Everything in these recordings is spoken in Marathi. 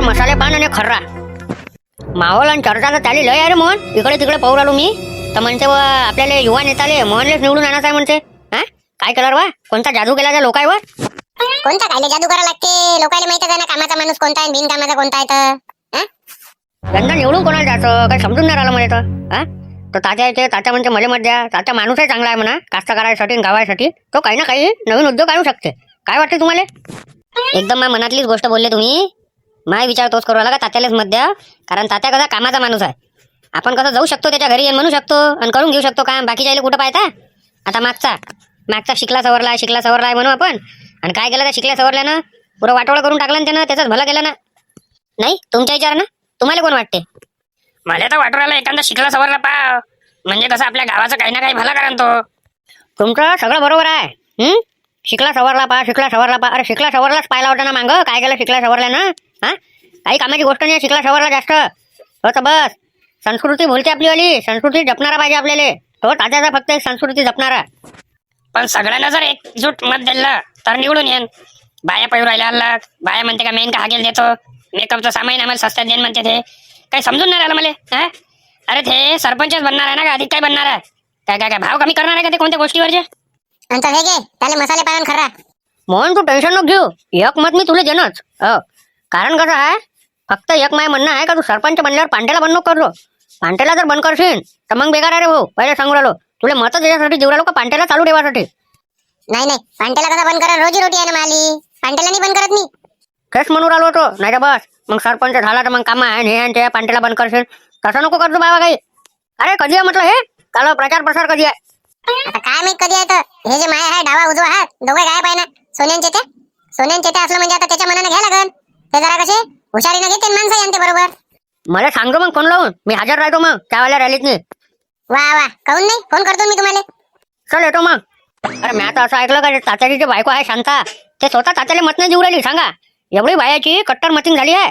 मसाले पान आणि खर्रा माहोल आणि चर्चा तर चाली लय अरे मोहन. इकडे तिकडे पाहू राहिलो मी तर म्हणते व आपल्याला युवा नेताले मोहनलेच निवडून आणायचं आहे म्हणते. हा काय केलं वा, कोणता जादू केला त्या लोकांवर? कोणता कायले जादू करा लागते? लोकांना माहित आहे ना कामाचा माणूस कोणता आहे बिन कामाचा कोणता आहे तर. यंदा निवडून कोणाला जायचं काही समजून नाही राहिलं मला तर. हा तो तात्या येते, तात्या म्हणते मले मत द्या. तात्या माणूसही चांगला आहे म्हणा, कास्तकारासाठी गावासाठी तो काही ना काही नवीन उद्योग आणू शकते. काय वाटते तुम्हाला? एकदम माझ्या मनातलीच गोष्ट बोलले तुम्ही. माय विचार तोच करू आला का तात्यालाच मत द्या, कारण तात्या कसा कामाचा माणूस आहे. आपण कसं जाऊ शकतो त्याच्या घरी म्हणू शकतो आणि करून घेऊ शकतो काम. बाकीच्या कुठं पाहता? आता मागचा शिकला सवरला आहे म्हणू आपण, आणि काय केलं त्या शिकल्या सवरल्यानं पुरं वाटोळं करून टाकलं ना त्यानं. त्याचाच भला केलं ना. नाही तुमच्या विचार ना, तुम्हाला कोण वाटते? मला तर वाटू राहिला एखादा शिकला सवरला पा, म्हणजे कसं आपल्या गावाचं काही ना काही भला करा तो. तुमचं सगळं बरोबर आहे. शिकला सवरला पा. अरे शिकला सवरलाच पाहिला होता ना मांग. काय केलं शिकला सवरल्यानं? हा काही कामाची गोष्ट नाही शिकला सवरला जास्त. हो तर बस संस्कृती भूलते आपली वाली. संस्कृती जपणारा पाहिजे आपल्याला. हो तात्याचा फक्त एक संस्कृती जपणारा. पण सगळ्यांना जर एकजूट मत दिलं तर निवडून येईन. बाया पळू राहिल्या हल्ला. बाया म्हणते का मेन का हागेल देतो, मेकअपचं सामान आम्हाला सस्त्यात देईन म्हणते. ते काही समजून नाही राहिलं मला. हा अरे ते सरपंचच बनणार आहे ना का अधिक काय बनणार आहे? काय भाव कमी करणार आहे का ते कोणत्या गोष्टीवरचे? अंतर हे घे त्याला मसाले पान खरा. मोहन तू टेन्शन नको घेऊ. एक मत मी तुला देणंच. कारण कसं आहे, फक्त एक माय म्हणणं आहे का तू सरपंच बनल्यावर पांट्याला बंद नको करलो. पांट्याला जर बंद करशील तर मग बेकार आहे रे भाऊ. पहिले सांगू राहिलो तुला मत देण्यासाठी देऊ राहिलो का पांट्याला चालू ठेवासाठी. नाही पांट्याला कसा बंद करा? रोजी रोटी आहे ना माली. पांट्याला नाही बंद करत मी. तेच म्हणून राहिलो होतो. नाही तर बस मग सरपंच झाला तर मग काम आहे हे आणि ते पांट्याला बंद करशील. तसं नको करतो बाबा काही. अरे कधी आहे म्हटलं हे? काल प्रचार प्रसार कधी आहे? आता काय माहित कधी आहे तर. हे जे माया आहे डावा उजवा हात दोघे गायब आहे ना. सोन्यांचे ते असलं म्हणजे आता त्याच्या मनाने घ्या लागन. ते जरा कसे हुशारीने घेते माणसं यांते बरोबर. मला सांगतो मग फोन लावून, मी हजर राहतो मग त्यावाल्या रॅलीत नाही. वा काहून नाही? फोन करतो मी तुम्हाला. चल येतो मग. अरे मी आता असं ऐकलं का तात्याची जी बायको आहे शांता, ते स्वतः तात्याला मत नाही देऊ राहिली. सांगा एवढी बायाची कट्टर मतीन झाली आहे.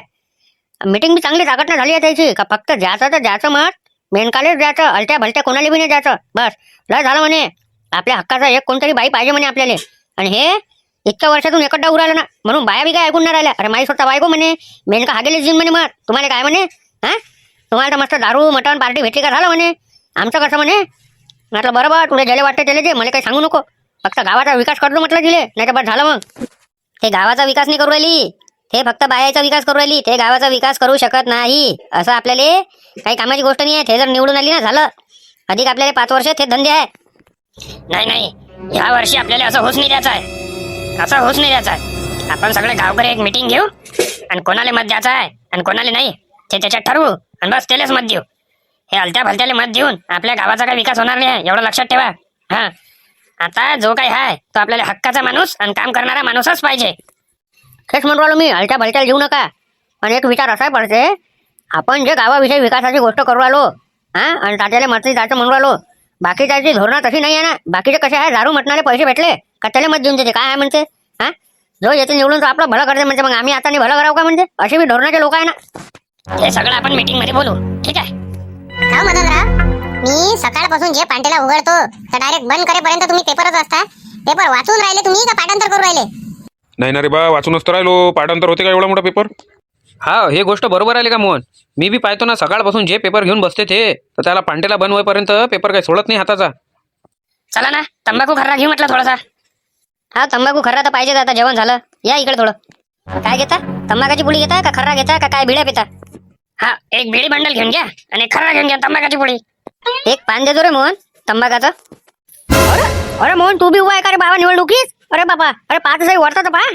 मीटिंग बी चांगली ताकद झाली आहे त्याची. का फक्त ज्याचं तर ज्याचं मत मेनकालेच द्यायचं, अलट्या भलत्या कोणाला बी नाही द्यायचं. बस लय झालं म्हणे. आपल्या हक्काचा एक कोणतरी बाई पाहिजे म्हणे आपल्याला. आणि हे इतक्या वर्षातून एकदा उरालं ना, म्हणून बाया बी काय ऐकून नाही राहिल्या. अरे माई स्वतः बायको म्हणे मेनका हागेलेच देईन म्हणे. मग तुम्हाला काय म्हणे? हा तुम्हाला तर मस्त दारू मटण पार्टी भेटली का झालं म्हणे. आमचं कसं म्हणे? म्हटलं बरोबर तुला ज्याला वाटतं त्याला दे, मला काही सांगू नको. फक्त गावाचा विकास करतो म्हटलं दिले, नाही तर बस झालं. मग ते गावाचा विकास नाही करू राहिली, ते फक्त बायाचा विकास करू राहिली. ते गावाचा विकास करू शकत नाही असं आपल्याला काही कामाची गोष्ट नाही आहे. ते जर निवडून आली ना झालं. अधिक आपल्याला 5 वर्ष ते धंदे आहे. नाही या वर्षी आपल्याला असं होच नाही द्यायचं आहे. आपण सगळे गावकरी एक मीटिंग घेऊ आणि कोणाला मत द्यायचं आहे आणि कोणाला नाही ते त्याच्यात ठरवू आणि बस त्यालाच मत देऊ. हे अलत्या भलत्याला मत देऊन आपल्या गावाचा काही विकास होणार नाही, एवढं लक्षात ठेवा. हा आता जो काही आहे तो आपल्याला हक्काचा माणूस आणि काम करणारा माणूसच पाहिजे. तेच म्हणून राहिलो मी, अलट्या भलत्याला घेऊ नका. पण एक विचार असा पडते, आपण जे गावाविषयी विकासाची गोष्ट करू राहिलो आणि तात्याला मत जायचं म्हणून राहिलो, बाकीच्याची धोरणं तशी नाही आहे ना. बाकीचे कसे आहे, दारू मटणारे पैसे भेटले का त्याला मत देऊन देते. काय आहे म्हणते? हा जो येते निवडून तो आपलं भलं करते म्हणते. मग आम्ही आता नाही भलं करावं का म्हणते? असे बी धोरणाचे लोक आहे ना. हे सगळं आपण मीटिंग मध्ये बोलू, ठीक आहे? का मदनराव, मी सकाळपासून जे पांट्याला उघडतो तर डायरेक्ट बंद करेपर्यंत तुम्ही पेपरच वाचता. पेपर वाचून राहिले तुम्ही का पाठांतर करू राहिले? नाही ना रे बा, वाचूनच तर राहिलो. पाठांतर होते का एवढा मोठा पेपर? हा हे गोष्ट बरोबर आली का मोहन? मी बी पाहतो ना सकाळपासून जे पेपर घेऊन बसते ते, तर त्याला पांटेला बंद होईपर्यंत पेपर काही सोडत नाही हाताचा. चला ना तंबाखू खर्रा घेऊ म्हटलं थोडासा. हा तंबाखू खर्रा तर पाहिजेच. आता जेवण झालं, या इकडे थोडं. काय घेता? तंबाखाची पुडी घेता का खर्रा घेता का काय बिड्या पिता? हा एक बिडी बंडल घेऊन घ्या आणि एक खर्रा घेऊन घ्या, तंबाखाची पुडी. एक पान देतो रे मोहन तंबाखाचं. अरे मोहन तू बी उभा आहे का रे बाबा निवडणुकीत? अरे बाबा, अरे 5 वरता तर पहा.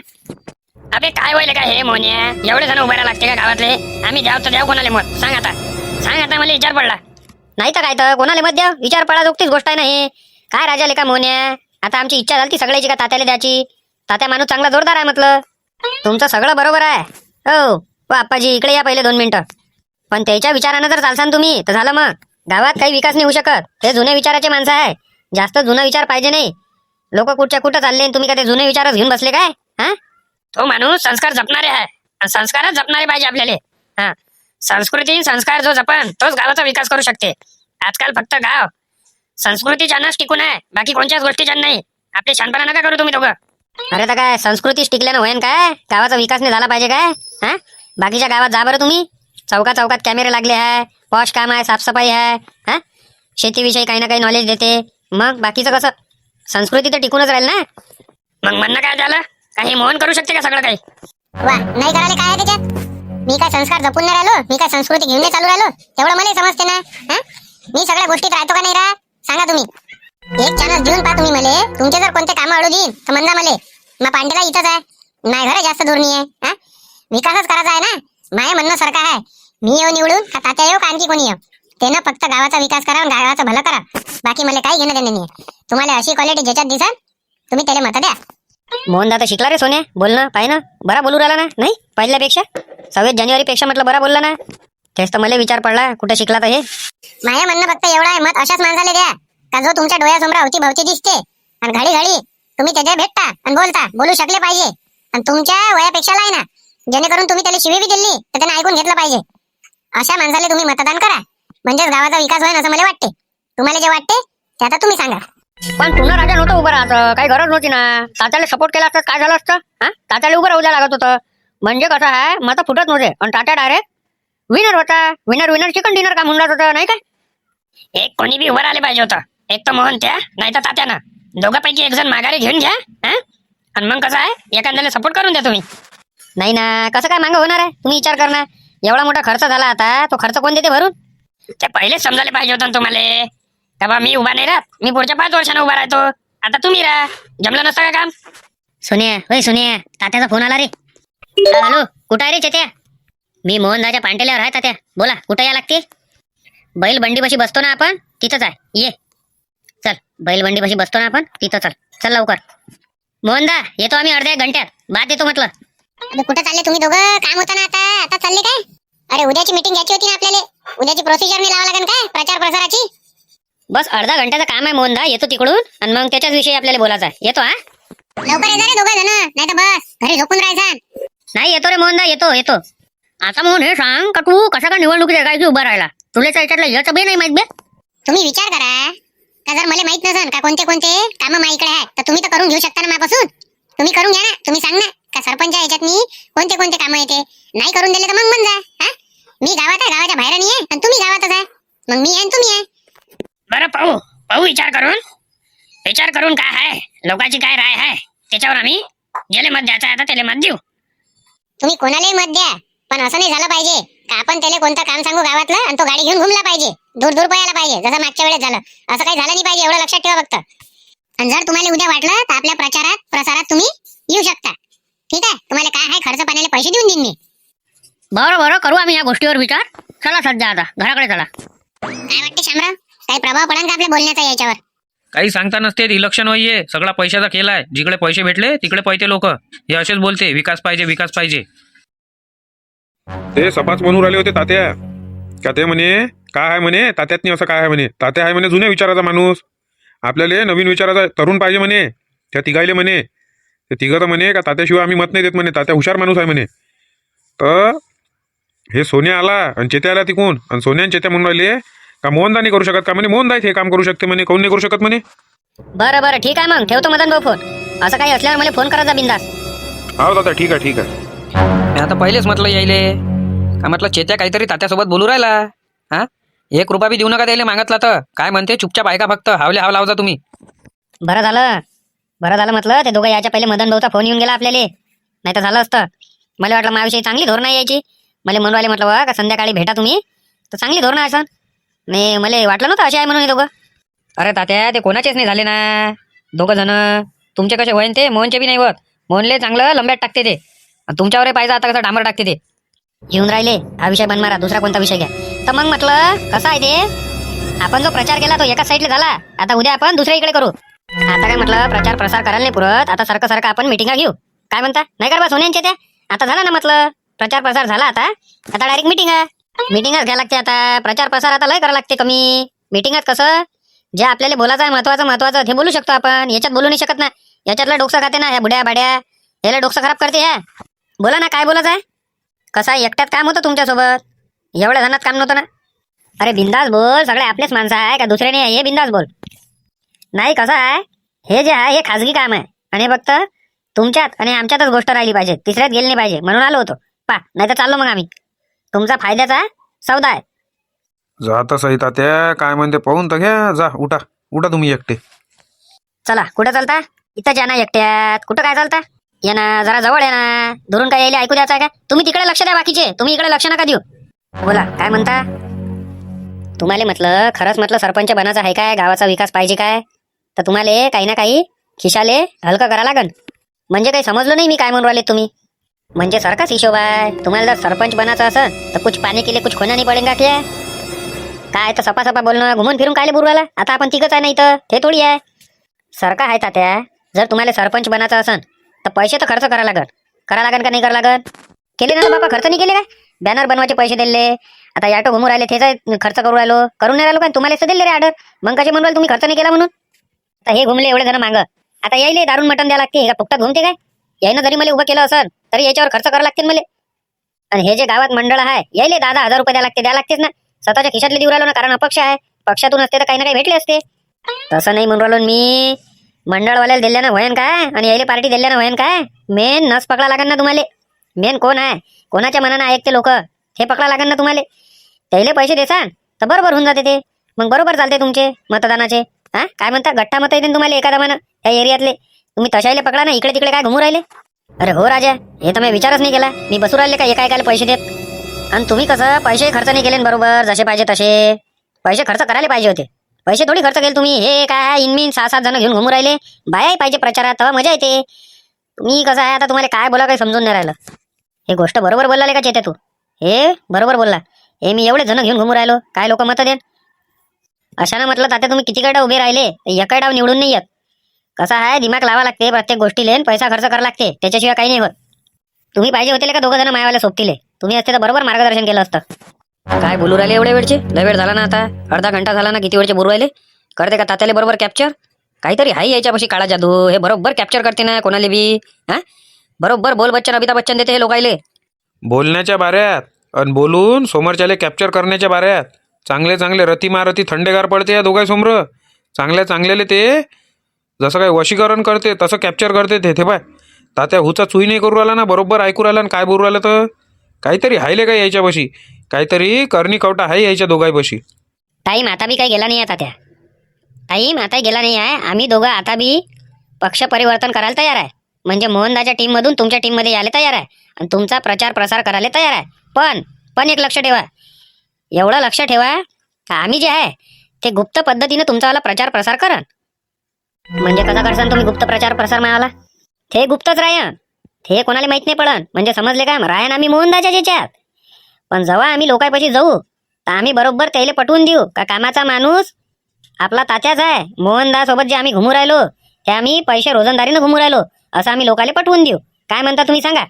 अबे काय होईल का हे मोन्या? एवढे जण उभायला लागते का गावातले? आम्ही द्याव तर द्याव कोणाला मत? सांग आता मला विचार पडला. नाही तर काय तर कोणाला मत द्या? विचार पडा जोगतीच गोष्ट आहे ना हे. काय राजा लेका मोन्या, आता आमची इच्छा झाली ती सगळ्याची का तात्याला द्यायची. तात्या माणूस चांगला जोरदार आहे म्हटलं. तुमचं सगळं बरोबर आहे. हो आप्पाजी इकडे या पहिले 2 मिनिटं. पण त्याच्या विचारानं जर चालसान तुम्ही तर झालं. मग गावात काही विकास नाही होऊ शकत. ते जुने विचाराचे माणसं आहे. जास्त जुना विचार पाहिजे नाही. लोक कुठं चालले, तुम्ही का ते जुने विचारच घेऊन बसले काय? हा तो माणूस संस्कार जपणारे आहे आणि संस्कारच जपणारे पाहिजे आपल्याला. हा संस्कृती संस्कार जो जपन तोच गावाचा विकास करू शकते. आजकाल फक्त गाव संस्कृतीच्या नाच टिकून आहे, बाकी कोणत्याच गोष्टीच्या नाही. आपली शानपणा नका करू तुम्ही दोघं. अरे तर काय संस्कृती टिकल्यानं होईन काय? गावाचा विकास नाही झाला पाहिजे काय? हा बाकीच्या गावात जा बरं तुम्ही, चौका चौकात कॅमेरे लागले आहे, पॉश काम आहे, साफसफाई आहे, हा शेतीविषयी काही ना काही नॉलेज देते. मग बाकीचं कसं, संस्कृती तर टिकूनच राहील ना. मग म्हणणं काय झालं, काही मोहन करू शकते का सगळं काही? वा, नाही करायला काय आहे त्याच्यात? मी काय संस्कार जपून नाही राहिलो, मी काय संस्कृती घेऊन नाही चालू राहिलो, तेवढं मला समजते ना. हा, मी सगळ्या गोष्टीत राहतो का नाही राहत सांगा तुम्ही. एक चान्स देऊन पहा तुम्ही मले, तुमचे जर कोणते काम अडू देईन तर म्हणजा मले. मग पांडेला इथंच आहे, नाही घर जास्त दूर नाही आहे. हा, विकासच करायचा आहे ना. माझ्या म्हणणं सारखं आहे, मी येऊ निवडून का तात्या येऊ का आणखी कोणी येऊ, त्यानं फक्त गावाचा विकास करा आणि गावाचं भलं करा. बाकी मला काही घेणं देणं नाही. तुम्हाला अशी क्वालिटी ज्याच्यात दिसन तुम्ही त्याला मत द्या. मोहन दादा शिकला रे सोने, बोलणं पाय ना, बरा बोलू राहिला ना. नाही पहिल्यापेक्षा 26 जानेवारीपेक्षा म्हटलं बरा बोलला ना. तेच तर मला विचार पडला कुठं शिकला तर हे. माझ्या म्हणणं फक्त एवढं आहे, मत अशाच माणसाला द्या का जो तुमच्या डोळ्यासमोर अवती भवती दिसते आणि घडी घडी तुम्ही त्याच्या भेटता आणि बोलू शकले पाहिजे आणि तुमच्या वयापेक्षा आहे ना, जेणेकरून तुम्ही त्याला शिवी बी दिली तर त्याने ऐकून घेतलं पाहिजे. अशा माणसाला तुम्ही मतदान करा, म्हणजेच गावाचा विकास होईल असं मला वाटते. तुम्हाला जे वाटते ते आता तुम्ही सांगा. पण तुला राजा नव्हतं उभं राहायचं, काही गरज नव्हती ना. तात्याला सपोर्ट केला असतं काय झालं असतं, हा तात्याला उभं राहू द्या लागत होतं. म्हणजे कसं आहे, मत फुटत नव्हते आणि तात्या डायरेक्ट विनर होता. विनर चिकन डिनर काम होऊन जात होतं नाही काय. एक कोणी बी उभं राहिले पाहिजे होतं, एक तर मोहन त्या नाही तर तात्यानं. दोघांपैकी एक जण माघारी घेऊन घ्या. हा, आणि मग कसं आहे, एखाद्याला सपोर्ट करून द्या तुम्ही. नाही ना, कसं काय मागं होणार आहे, तुम्ही विचार करणार. एवढा मोठा खर्च झाला आता, तो खर्च कोण देते भरून. ते पहिलेच समजायला पाहिजे होतं ना तुम्हाला का बा मी उभा नाही राहत, मी पुढच्या 5 वर्षांना उभा राहतो. आता तुम्ही राहा, जमलं नसतं का काम? सोनिया, होय सोनिया, तात्याचा फोन आला रे. हॅलो, कुठं आहे रे चेत्या? मी मोहनदाच्या पांटेल्यावर आहे तात्या, बोला कुठं या लागते. बैल बंडीपाशी बसतो ना आपण, तिथंच आहे, ये चल. बैल बंडीपाशी बसतो ना आपण तिथं, चल लवकर. मोहनदा येतो आम्ही अर्ध्या घंट्यात, बात येतो म्हटलं. अरे कुठं चालले तुम्ही दोघं? काम होतं ना आता चालले काय? अरे उद्याची मीटिंग घ्यायची होती ना आपल्याला, उद्याची प्रोसिजर नाही लावा लागेल काय प्रचार प्रसाराची? बस अर्धा घंट्याचं काम आहे मोहनदा, येतो तिकडून आणि मग त्याच्याच विषयी आपल्याला बोलायचं आहे. येतो. हा लवकर ये रे दोघं जण, नाही तर बस घरी झोपून राहायचा. नाही येतो रे मोहनदा, येतो. आता मोहन हे सांग का तू कसा का निवडणुकीत काय उभा राहिला, तुला त्याच्यातलं याचं बे नाही माहित बे. तुम्ही विचार करा का जर मला माहित नसेल का कोणते कामं माझ्याकडे आहे तर तुम्ही तर करून घेऊ शकता ना माझ्यापासून. तुम्ही करून घ्या ना. तुम्ही सांग ना का सरपंच याच्यात मी कोणते कामं येते, नाही करून दिले तर मग म्हण जा. हा, मी गावात आहे, गावाच्या बाहेर नाही आहे आणि तुम्ही गावातच आहे, मग मी आहे आणि तुम्ही आहे. बरं पाहू विचार करून काय आहे, लोकांची काय राय आहे त्याच्यावर आम्ही ज्याला मत द्यायचं आता त्याला मत देऊ. तुम्ही कोणालाही मत द्या, पण असं नाही झालं पाहिजे का आपण त्याला कोणतं काम सांगू गावातलं आणि तो गाडी घेऊन घुमला पाहिजे, दूर पळायला पाहिजे जसं मागच्या वेळेस झालं. असं काही झालं नाही पाहिजे, एवढं लक्षात ठेवा फक्त. आणि जर तुम्हाला उद्या वाटलं तर आपल्या प्रसारात तुम्ही येऊ शकता. ठीक आहे, तुम्हाला काय आहे खर्च पाण्याला पैसे देऊन देईन मी. बरं करू आम्ही या गोष्टीवर विचार. चला सध्या आता घराकडे चला. काय वाटते शामराव, काही प्रभाव पडेल का आपल्या बोलण्याचा याच्यावर? काही सांगता नसते, इलेक्शन होईये, सगळा पैशाचा खेळ आहे. जिकडे पैसे भेटले तिकडे पळते लोक. हे असेच बोलते, विकास पाहिजे. ते सपाच म्हणून राहिले होते तात्या का ते म्हणे काय आहे म्हणे तात्यातनी असं काय आहे म्हणे. तात्या आहे म्हणे जुन्या विचाराचा माणूस, आपल्याला नवीन विचाराचा तरुण पाहिजे म्हणे. त्या तिघायले म्हणे, ते तिघं तर म्हणे का तात्याशिवाय आम्ही मत नाही देत म्हणे, तात्या हुशार माणूस आहे म्हणे. तर हे सोन्या आला आणि चेत्या आला तिकून, आणि सोन्या आणि चेत्या म्हणून राहिले का मोहनदा नाही करू शकत का म्हणे. मोहनदा हे काम करू शकते म्हणे, काऊन नाही करू शकत म्हणे. बरं ठीक आहे, मग ठेवतो मदन भाऊ फोन. असं काही असल्यावर मला फोन करायचा बिंदास. हो दादा ठीक आहे. मी आता पहिलेच म्हटलं यायले का, म्हटलं चेत्या काहीतरी तात्यासोबत बोलू राहिला. हा, 1 रुपया बी देऊ नका द्यायला, मागितला तर काय म्हणते चुपचाप ऐका फक्त, हाव लावजा तुम्ही. बरं झालं म्हटलं ते दोघं याच्या पहिले मदन भाऊचा फोन येऊन गेला आपल्याला, नाही तर झालं असतं. मला वाटलं माझ्याविषयी चांगली धोरणं यायची. मला म्हणून राहिले म्हटलं का संध्याकाळी भेटा तुम्ही तर चांगली धोरणं असं. नाही मला वाटलं नव्हतं असे आहे म्हणून हे दोघं. अरे तात्या ते कोणाचेच नाही झाले ना दोघं जण. तुमचे कसे होईन ते मोहनचे बी नाही होत. मोहनले चांगलं लंब्यात टाकते ते, तुमच्यावर पाहिजे आता कसं डांबर टाकते ते. येऊन राहिले हा विषय बंद मारा, दुसरा कोणता विषय घ्या. तर मग म्हटलं कसं आहे ते, आपण जो प्रचार केला तो एकाच साईडला झाला, आता उद्या आपण दुसऱ्या इकडे करू. आता काय म्हटलं प्रचार प्रसार करायला नाही पुरत, आता सारखं आपण मिटिंगा घेऊ. काय म्हणता, नाही का बा सोन्यांचे त्या? आता झाला ना म्हटलं प्रचार प्रसार झाला, आता डायरेक्ट मिटिंगच घ्यायला लागते. आता प्रचार प्रसार आता लय करायला लागते कमी. मिटिंगात कसं जे आपल्याला बोलायचं आहे महत्वाचं ते बोलू शकतो आपण, याच्यात बोलू नाही शकत ना. याच्यातलं डोकं खाते ना ह्या बुड्या बाड्या, याला डोकं खराब करते ह्या. बोला ना काय बोलायचं आहे. कसं आहे एकट्यात काम होतं तुमच्यासोबत, एवढ्या जणात काम नव्हतं ना. अरे बिंदास बोल, सगळे आपलेच माणसं आहे का दुसरे नाही आहे, हे बिंदास बोल. नाही कसं आहे हे जे आहे हे खाजगी काम आहे आणि फक्त तुमच्यात आणि आमच्यातच गोष्ट राहिली पाहिजे, तिसऱ्यात गेली नाही पाहिजे म्हणून आलो होतो. पा नाही तर चाललो मग आम्ही. तुमचा फायद्याचा सौदा आहे. जाता सही तात्या काय म्हणते पाहून तर घ्या. जा उठा उठा तुम्ही एकटे. चला कुठं चालता? इथं या ना एकट्यात. कुठं काय चालता? या ना जरा जवळ या ना. दुरून काय यायला ऐकू द्यायचं आहे का? तुम्ही तिकडे लक्ष द्या बाकीचे. तुम्ही इकडे लक्ष नका देऊ. बोला काय म्हणता? तुम्हाला म्हटलं खरंच म्हटलं सरपंच बनायचं आहे काय? गावाचा विकास पाहिजे काय? तर तुम्हाला काही ना काही खिशाले हलकं करा लागन. म्हणजे काही समजलं नाही मी काय म्हणून राहिले तुम्ही. म्हणजे सारखाच हिशोब आहे. तुम्हाला जर सरपंच बनायचं असं तर कुछ पाने के लिए कुछ खोना नाही पडेगा क्या? काय तर सपा बोलणं घुमून फिरून काय बोलवायला? आता आपण तिघच आहे ना इथं. ते थोडी आहे. सरका आहे तात्या. जर तुम्हाला सरपंच बनायचं असन तर पैसे तर खर्च करा लागन. करा लागन का नाही करा लागन? केले ना बाबा, खर्च नाही केले काय? बॅनर बनवायचे पैसे दिले. आता ऑटो घुमू राहिले त्याचा खर्च करू राहिलो. करून नाही राहिलो काय? तुम्हाला दिले रे ऑर्डर. मग कसे म्हणून तुम्ही खर्च नाही केला म्हणून? आता हे घुमले एवढे जण मागं. आता यायले दारून मटण द्यावं लागते का फुकटात घुमते काय? यायनं जरी मला उभं केलं असेल तरी याच्यावर खर्च करावं लागते मला. आणि हे जे गावात मंडळ आहे यायले 10,000 रुपये द्यावं लागतेच ना. स्वतःच्या खिशातले देऊ राहिलो ना, कारण अपक्ष आहे. पक्षातून असते तर काही ना काही भेटले असते. तसं नाही म्हणून राहिलो मी. मंडळवाल्याला दिल्यानं होयन काय आणि यायले पार्टी दिल्यानं होयन काय? मेन नस पकडा लागेल ना तुम्हाला. मेन कोण आहे, कोणाच्या मनानं ऐकते लोक, हे पकडा लागेल ना तुम्हाला. त्याला पैसे देसान तर बरोबर होऊन जाते ते. मग बरोबर चालते तुमचे मतदानाचे. हा काय म्हणता, गठ्ठा मत येते तुम्हाला एखादा मना त्या एरियातले. तुम्ही तशायले पकडा ना. इकडे तिकडे काय घुमू राहिले? अरे हो राजा, हे तर मी विचारच नाही केला. मी बसू राहिले का एका एकाला पैसे देत? आणि तुम्ही कसं पैसे खर्च नाही केले बरोबर जसे पाहिजे तसे. पैसे खर्च करायला पाहिजे होते. पैसे थोडी खर्च केले तुम्ही. हे काय इनमीन 6-7 जण घेऊन घुमू राहिले. बायाही पाहिजे प्रचारात, तेव्हा मजा येते. तुम्ही कसं आहे आता तुम्हाला काय बोला काही समजून नाही राहिलं. हे गोष्ट बरोबर बोलला का चेते तू? हे बरोबर बोलला. हे मी एवढे जण घेऊन घुमू राहिलो, काय लोक मत देन? अशानं म्हटलं तात्या तुम्ही किती गडा उभे राहिले एका डाव निवडून नाही येत. कसं आहे, दिमाग लावा लागते प्रत्येक गोष्टीले. पैसा खर्च करावा लागते, त्याच्याशिवाय काही नाही होत. तुम्ही पाहिजे होते का दोघं जण मायावाला सोबतीले? तुम्ही असते तर बरोबर मार्गदर्शन केलं असतं. काय बोलू राहिले एवढ्या वेळचे? लय वेळ झाला ना आता. अर्धा घंटा झाला ना. किती वेळचे बोलू राहिले? करते का तात्याले बरोबर कॅप्चर? काहीतरी हाय याच्यापाशी काळा जादू. हे बरोबर कॅप्चर करते ना कोणाले बी. हा बरोबर बोल बच्चन अमिताभ बच्चन देते हे लोकायले. बोलण्याच्या बाऱ्यात आणि बोलून समोरच्याले कॅप्चर करण्याच्या बाऱ्यात चांगले चांगले रती महारथी थंडेगार पडते या दोघाय समोर. चांगल्याले ते जसं काय वशीकरण करते तसं कॅप्चर करते ते. पाय तात्या हुचा चुई नाही करू राहिला ना, बरोबर ऐकू राहिला ना काय बोलू राहिलं. तर काहीतरी हायले काय यायच्यापाशी, काहीतरी करणी कवटा आहे यायच्या दोघांपाशी. टाईम आता बी काही गेला नाही आहे तात्या. टाईम आता गेला नाही आहे. आम्ही दोघं आता बी पक्ष परिवर्तन करायला तयार आहे. म्हणजे मोहनदाच्या टीम मधून तुमच्या टीम मध्ये यायला तयार आहे आणि तुमचा प्रचार प्रसार करायला तयार आहे. पण एक लक्ष ठेवा. एवढं लक्ष ठेवा का आम्ही जे आहे ते गुप्त पद्धतीने तुमचावाला प्रचार प्रसार करा. म्हणजे कसा करसान तुम्ही गुप्त प्रचार प्रसार मिळाला? ते गुप्तच राहन. ते कोणाला माहित नाही पडन. म्हणजे समजले का? राहन आम्ही मोहनदाच्या ज्याच्यात. पण जेव्हा आम्ही लोकांपाशी जाऊ तर आम्ही बरोबर त्याला पटवून देऊ का कामाचा माणूस आपला तात्याच आहे. मोहनदा सोबत जे आम्ही घुमू राहिलो ते आम्ही पैसे रोजंदारीनं घुमू राहिलो असं आम्ही लोकांना पटवून देऊ. काय म्हणता तुम्ही सांगा?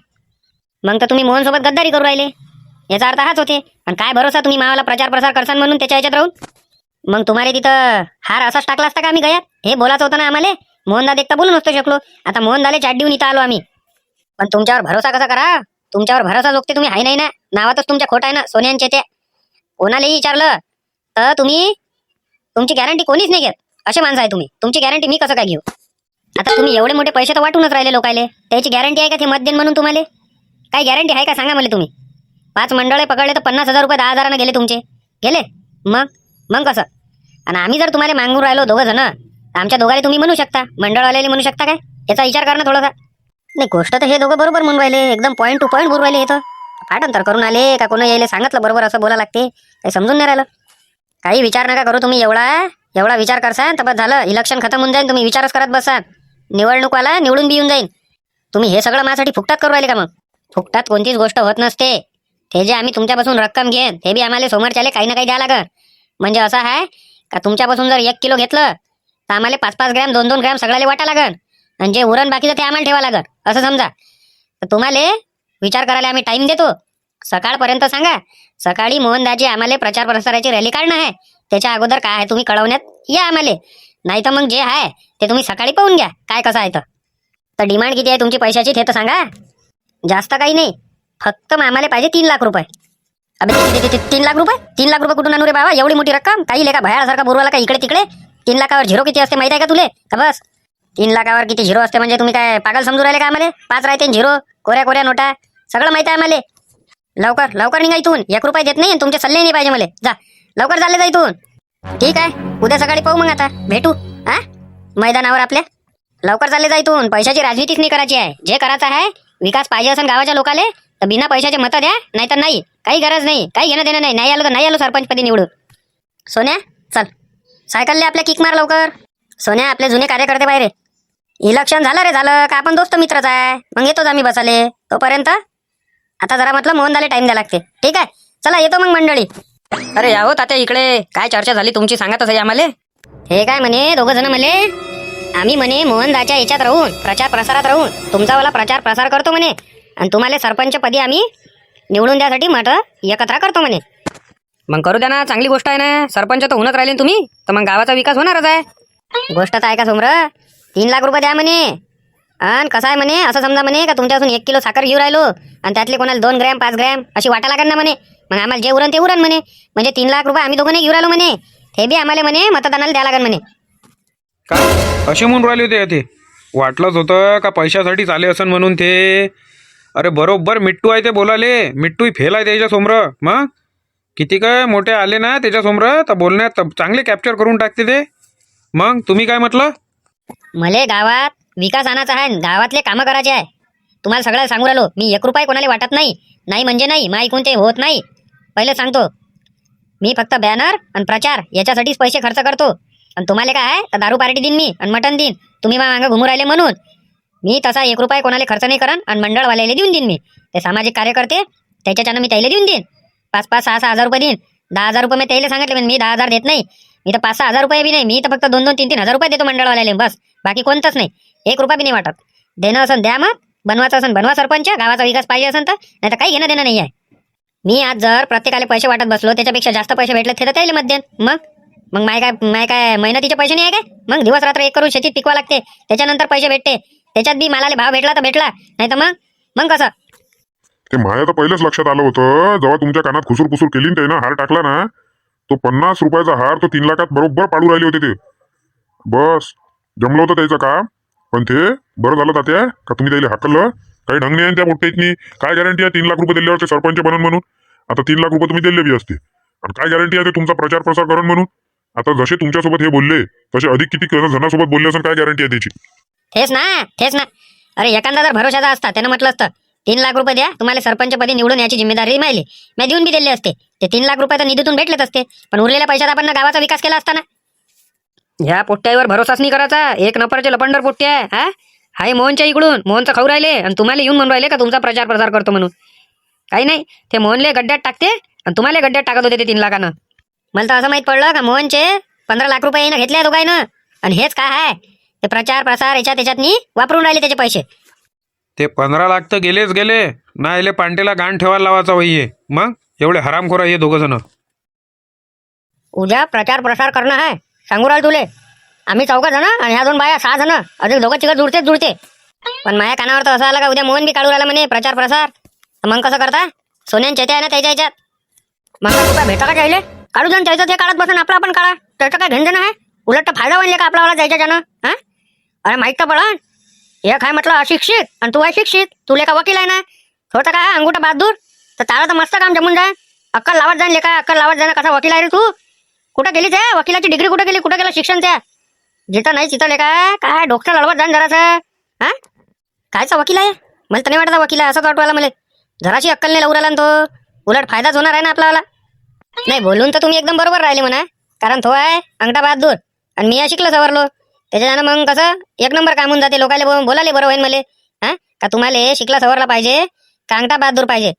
मग तर तुम्ही मोहन सोबत गद्दारी करू राहिले. याचा अर्थ हाच होते. आणि काय भरोसा तुम्ही मावाला प्रचार प्रसार करसान म्हणून त्याच्या ह्याच्यात राहून? मग तुम्हाला तिथं हार असाच टाकला असता का आम्ही गयात? हे बोलायचं होतं ना आम्हाला. मोहनदा देखता बोलू नसतो शकलो. आता मोहनदाले चाट देऊन इथं आलो आम्ही. पण तुमच्यावर भरोसा कसा करा? तुमच्यावर भरोसा जोगते तुम्ही हाय नाही ना. नावातच तुमच्या खोट आहे ना सोन्यांचे ते. कोणालाही विचारलं तर तुम्ही तुमची गॅरंटी कोणीच नाही घेत. असे माणसं आहे तुम्ही. तुमची गॅरंटी मी कसं काय घेऊ? आता तुम्ही एवढे मोठे पैसे तर वाटूनच राहिले लोकायले. त्याची गॅरंटी आहे का ते मत देईन म्हणून तुम्हाला? काही गॅरंटी आहे का सांगा मला तुम्ही? 5 मंडळे पकडले तर 50,000 रुपये 10,000 गेले तुमचे. गेले मग कसं? आणि आम्ही जर तुम्हाला मागून राहिलो दोघं जण, आमच्या दोघांना तुम्ही म्हणू शकता, मंडळवाल्याला म्हणू शकता काय? याचा विचार करा ना थोडासा. नाही गोष्ट तर हे दोघं बरोबर म्हणून राहिले. एकदम पॉईंट टू पॉईंट बोलू राहिले. इथं पाठांतर करून आले का कोणा यायला सांगितलं बरोबर असं बोला लागते? काही समजून नाही राहिलं. काही विचार नका करू तुम्ही. एवढा विचार करसान तर बस झालं. इलेक्शन खतम होऊन जाईल. तुम्ही विचारच करत बसाल. निवडणुकाला निवडून बी येऊन जाईल. तुम्ही हे सगळं माझ्यासाठी फुकटात करू राहिले का? मग फुकटात कोणतीच गोष्ट होत नसते. ते जे आम्ही तुमच्यापासून रक्कम घेन ते बी आम्हाला समोरच्याले काही ना काही द्या लागल. म्हणजे असं आहे का तुमच्यापासून जर 1 किलो घेतलं तर आम्हाला 5-5 ग्रॅम 2-2 ग्रॅम सगळ्याला वाटा लागल. आणि जे उरण बाकीचं ते आम्हाला ठेवा लागल असं समजा. तर तुम्हाला विचार करायला आम्ही टाइम देतो. सकाळपर्यंत सांगा. सकाळी मोहनदाजी आम्हाला प्रचार प्रसाराची रॅली काढणं आहे. त्याच्या अगोदर काय आहे तुम्ही कळवण्यात या आम्हाला. नाही तर मग जे आहे ते तुम्ही सकाळी पाहून घ्या काय कसं आहे. तर डिमांड किती आहे तुमची पैशाची ते तर सांगा. जास्त काही नाही. फक्त आम्हाला पाहिजे 3 लाख रुपये. अबे 3 लाख रुपये? 3 लाख रुपये कुठून आणू रे बाबा? एवढी मोठी रक्कम काही लेखा भयासारखा बुरवाला का इकडे तिकडे? 3 लाखावर झिरो किती असते माहिती आहे का तुले? का बस 3 लाखावर किती झिरो असते म्हणजे तुम्ही काय पागल समजू राहिले का आम्हाला? 5 राहते झिरो, कोऱ्या नोटा सगळं माहिती आहे आम्हाला. लवकर लवकर निघा इथून. 1 रुपये देत नाही आणि तुमचे सल्ले नाही पाहिजे मला. जा लवकर चालले जा इथून. ठीक आहे, उद्या सकाळी पाहू मग. आता भेटू हा मैदानावर आपल्या. लवकर चालले जा इथून. पैशाची राजनीतीच नाही करायची आहे. जे करायचं आहे, विकास पाहिजे असेल गावाच्या लोकाले तर बिना पैशाचे मतं द्या, नाही तर नाही. काही गरज नाही, काही घेणं देणं नाही. नाही आलो तर नाही आलो सरपंचपदी निवडून. सोन्या चल, सायकलले आपल्या किक मार लवकर. सोन्या, आपले जुने कार्यकर्ते बाहेर. इलेक्शन झालं रे झालं का आपण दोस्त मित्रच आहे. मग येतोच आम्ही बसाले. तोपर्यंत आता जरा म्हटलं मोहन दाले टाइम द्या लागते. ठीक आहे, चला येतो मग मंडळी. अरे याहो तात्या इकडे. काय चर्चा झाली तुमची सांगा तसं आम्हाला. हे काय म्हणे दोघं जण म्हणे, आम्ही म्हणे मोहनदाच्या याच्यात राहून प्रचार प्रसारात राहून तुमचावाला प्रचार प्रसार करतो म्हणे आणि तुम्हाला सरपंच पदी आम्ही निवडून द्यासाठी मत एकत्र करतो म्हणे. मग करू द्या ना, चांगली गोष्ट आहे ना. सरपंच तर होऊनच राहिले ना तुम्ही, तर मग गावाचा विकास होणारच आहे. गोष्ट तर ऐका सोमर, 3 लाख रुपये द्या म्हणे. आणि कसं आहे म्हणे, असं समजा म्हणे का तुमच्यापासून 1 किलो साखर घेऊन राहिलो आणि त्यातले कोणाला 2 ग्रॅम 5 ग्रॅम अशी वाटा लागेल ना म्हणे. मग आम्हाला जे उरण ते उरण म्हणे. म्हणजे 3 लाख रुपये आम्ही दोघांनी घेऊन राहिलो म्हणे. हे बी आम्हाला म्हणे मतदानाला द्या लागेल म्हणे. का असे म्हणून राहिले होते ते? वाटलंच होतं का पैशासाठीच आले असन म्हणून ते. अरे बरोबर मिट्टू आहे ते बोलाले. मिट्टूही फेल आहे त्याच्या समोर. मग किती काय मोठे आले ना त्याच्या समोर तर बोलण्यात चांगले कॅप्चर करून टाकते ते. मग तुम्ही काय म्हटलं? मले गावात विकास आणायचा आहे, गावातले कामं करायचे आहे. तुम्हाला सगळ्याला सांगू राहिलो, मी 1 रुपये कोणाला वाटत नाही. नाही म्हणजे नाही, मा ऐकून ते होत नाही. पहिले सांगतो, मी फक्त बॅनर आणि प्रचार याच्यासाठीच पैसे खर्च करतो. आणि तुम्हाला काय आहे तर दारू पार्टी देईन मी आणि मटण देईन. तुम्ही मा मागं घुमू राहिले म्हणून मी तसा 1 रुपये कोणाला खर्च नाही करन आणि मंडळवाल्याला देऊन देईन. मी ते सामाजिक कार्यकर्ते त्याच्यानं मी त्याला देऊन देईन. 5-5, 6-6 हजार रुपये देईन. 10,000 रुपये मी त्याला सांगितले, पण मी 10,000 देत नाही. मी तर 5-6 हजार रुपये बी नाही. मी तर फक्त 2-2, 3-3 हजार रुपये देतो मंडळवाल्याला, बस. बाकी कोणतंच नाही. 1 रुपया बी नाही वाटत. देणं असन द्या, मग बनवायचं असन बनवा सरपंच. गावाचा विकास पाहिजे असेल तर, नाही तर काही घेणं देणं नाही आहे. मी आज जर प्रत्येकाला पैसे वाटत बसलो, त्याच्यापेक्षा जास्त पैसे भेटले ते तर त्याला मत देईन. मग माय काय मेहनतीचे पैसे नाही आहे काय? मग दिवस रात्र एक करून शेतीत पिकवा लागते, त्याच्यानंतर पैसे भेटते. त्याच्यात बी मालाला भाव भेटला तर भेटला, नाही तर मग कसं? ते माझ्या तर पहिलेच लक्षात आलं होतं. जेव्हा तुमच्या कानात खुसूर पुसूर केली ना हार टाकला ना, तो 50 रुपयाचा हार तो 3 लाखात बरोबर पाडू राहिले होते ते. बस जमलं होतं त्याचं काम. पण ते बरं झालं तात्या का तुम्ही त्याला हाकललं. काही ढंग नाही त्या पोट्ट्यातनी. काय गॅरंटी आहे 3 लाख रुपये दिल्यावर ते सरपंच बनन म्हणून? आता 3 लाख रुपये तुम्ही दिले बी असते, आणि काय गॅरंटी आहे ते तुमचा प्रचार प्रसार करण म्हणून? आता जसे तुमच्यासोबत हे बोलले तसे अधिक किती जणांसोबत बोलले असेल, काय गॅरंटी आहे त्याची? तेच ना. अरे एखादा जर भरोशाचा असता त्यानं म्हटलं असतं 3 लाख रुपये द्या, तुम्हाला सरपंचपदी निवडून याची जिम्मेदारी मिळाली, मी देऊन बी दिले असते. ते 3 लाख रुपये तर निधीतून भेटलेच असते. पण उरलेल्या पैशात आपण गावाचा विकास केला असता ना. ह्या पोट्ट्यावर भरोसाच नाही करायचा. 1 नंबरचे लपंडर पोट्टे आहे. हाय मोहनच्या इकडून. मोहनचं खाऊ राहिले आणि तुम्हाला येऊन म्हणून राहिले का तुमचा प्रचार प्रसार करतो म्हणून. काही नाही, ते मोहनले गड्ड्यात टाकते आणि तुम्हाला गड्ड्यात टाकत होते ते 3 लाखानं. मला तर असं माहित पडलं का मोहनचे 15 लाख रुपये येणं घेतले दोघांनं, आणि हेच काय आहे ते प्रचार प्रसार याच्यातनी वापरून राहिले त्याचे पैसे. ते 15 लाख तर गेलेच गेले. ना पांटेला गाण ठेवायला लावायचा वहिये. मग एवढे हरामखोर आहे हे 2 जण. उद्या प्रचार प्रसार करणं आहे, सांगू राहिलो तुले. आम्ही 4 जण आणि ह्या 2 बाया 6 जण, अजून 2 जुळते. पण माझ्या कानावर तर असं आलं का उद्या मोहन बी काढू राहिला म्हणे प्रचार प्रसार. मग कसं करता? सोन्यान चेते आहे ना त्याच्या ह्याच्यात. मग रुपया भेटा का जायले? काढू जाण त्याचं ते काढत बसून आपला आपण काढा. त्याचं काय घेणं आहे? उलट फायदा बनले का आपल्याला जायच्या त्यानं? अरे माहित तर पडा. एक आहे म्हटलं अशिक्षित आणि तू आहे शिक्षित. तुले का वकील आहे ना, थोडं काय अंगुठा बहादूर तर तारा तर मस्त काम जमून जाय. अक्कल लावत जाईन लेका, अक्कल लावत जाणं. कसा वकील आहे रे तू? कुठं गेली त्या वकिलाची डिग्री कुठं गेली? कुठं गेलं शिक्षण त्या? जिथं नाही तिथं लेका काय डोक्यात लढवत जाईन जरासं. कायचा वकील आहे? मला तर नाही वाटत वकील आहे असं वाटवायला. मला जराशी अक्कल नाही लावू राहिला ना तो. उलट फायदाच होणार आहे ना आपल्याला. नाही बोलून तर तुम्ही एकदम बरोबर राहिले म्हणा, कारण तो आहे अंगठा बहादूर आणि मी शिकलो सवरलो. त्याच्यानं मग कसं 1 नंबर काम होऊन जाते. लोकांना बोलाले बरं होईल मले का तुम्हाला शिकला सवरला पाहिजे का अंगठा बहादूर पाहिजे.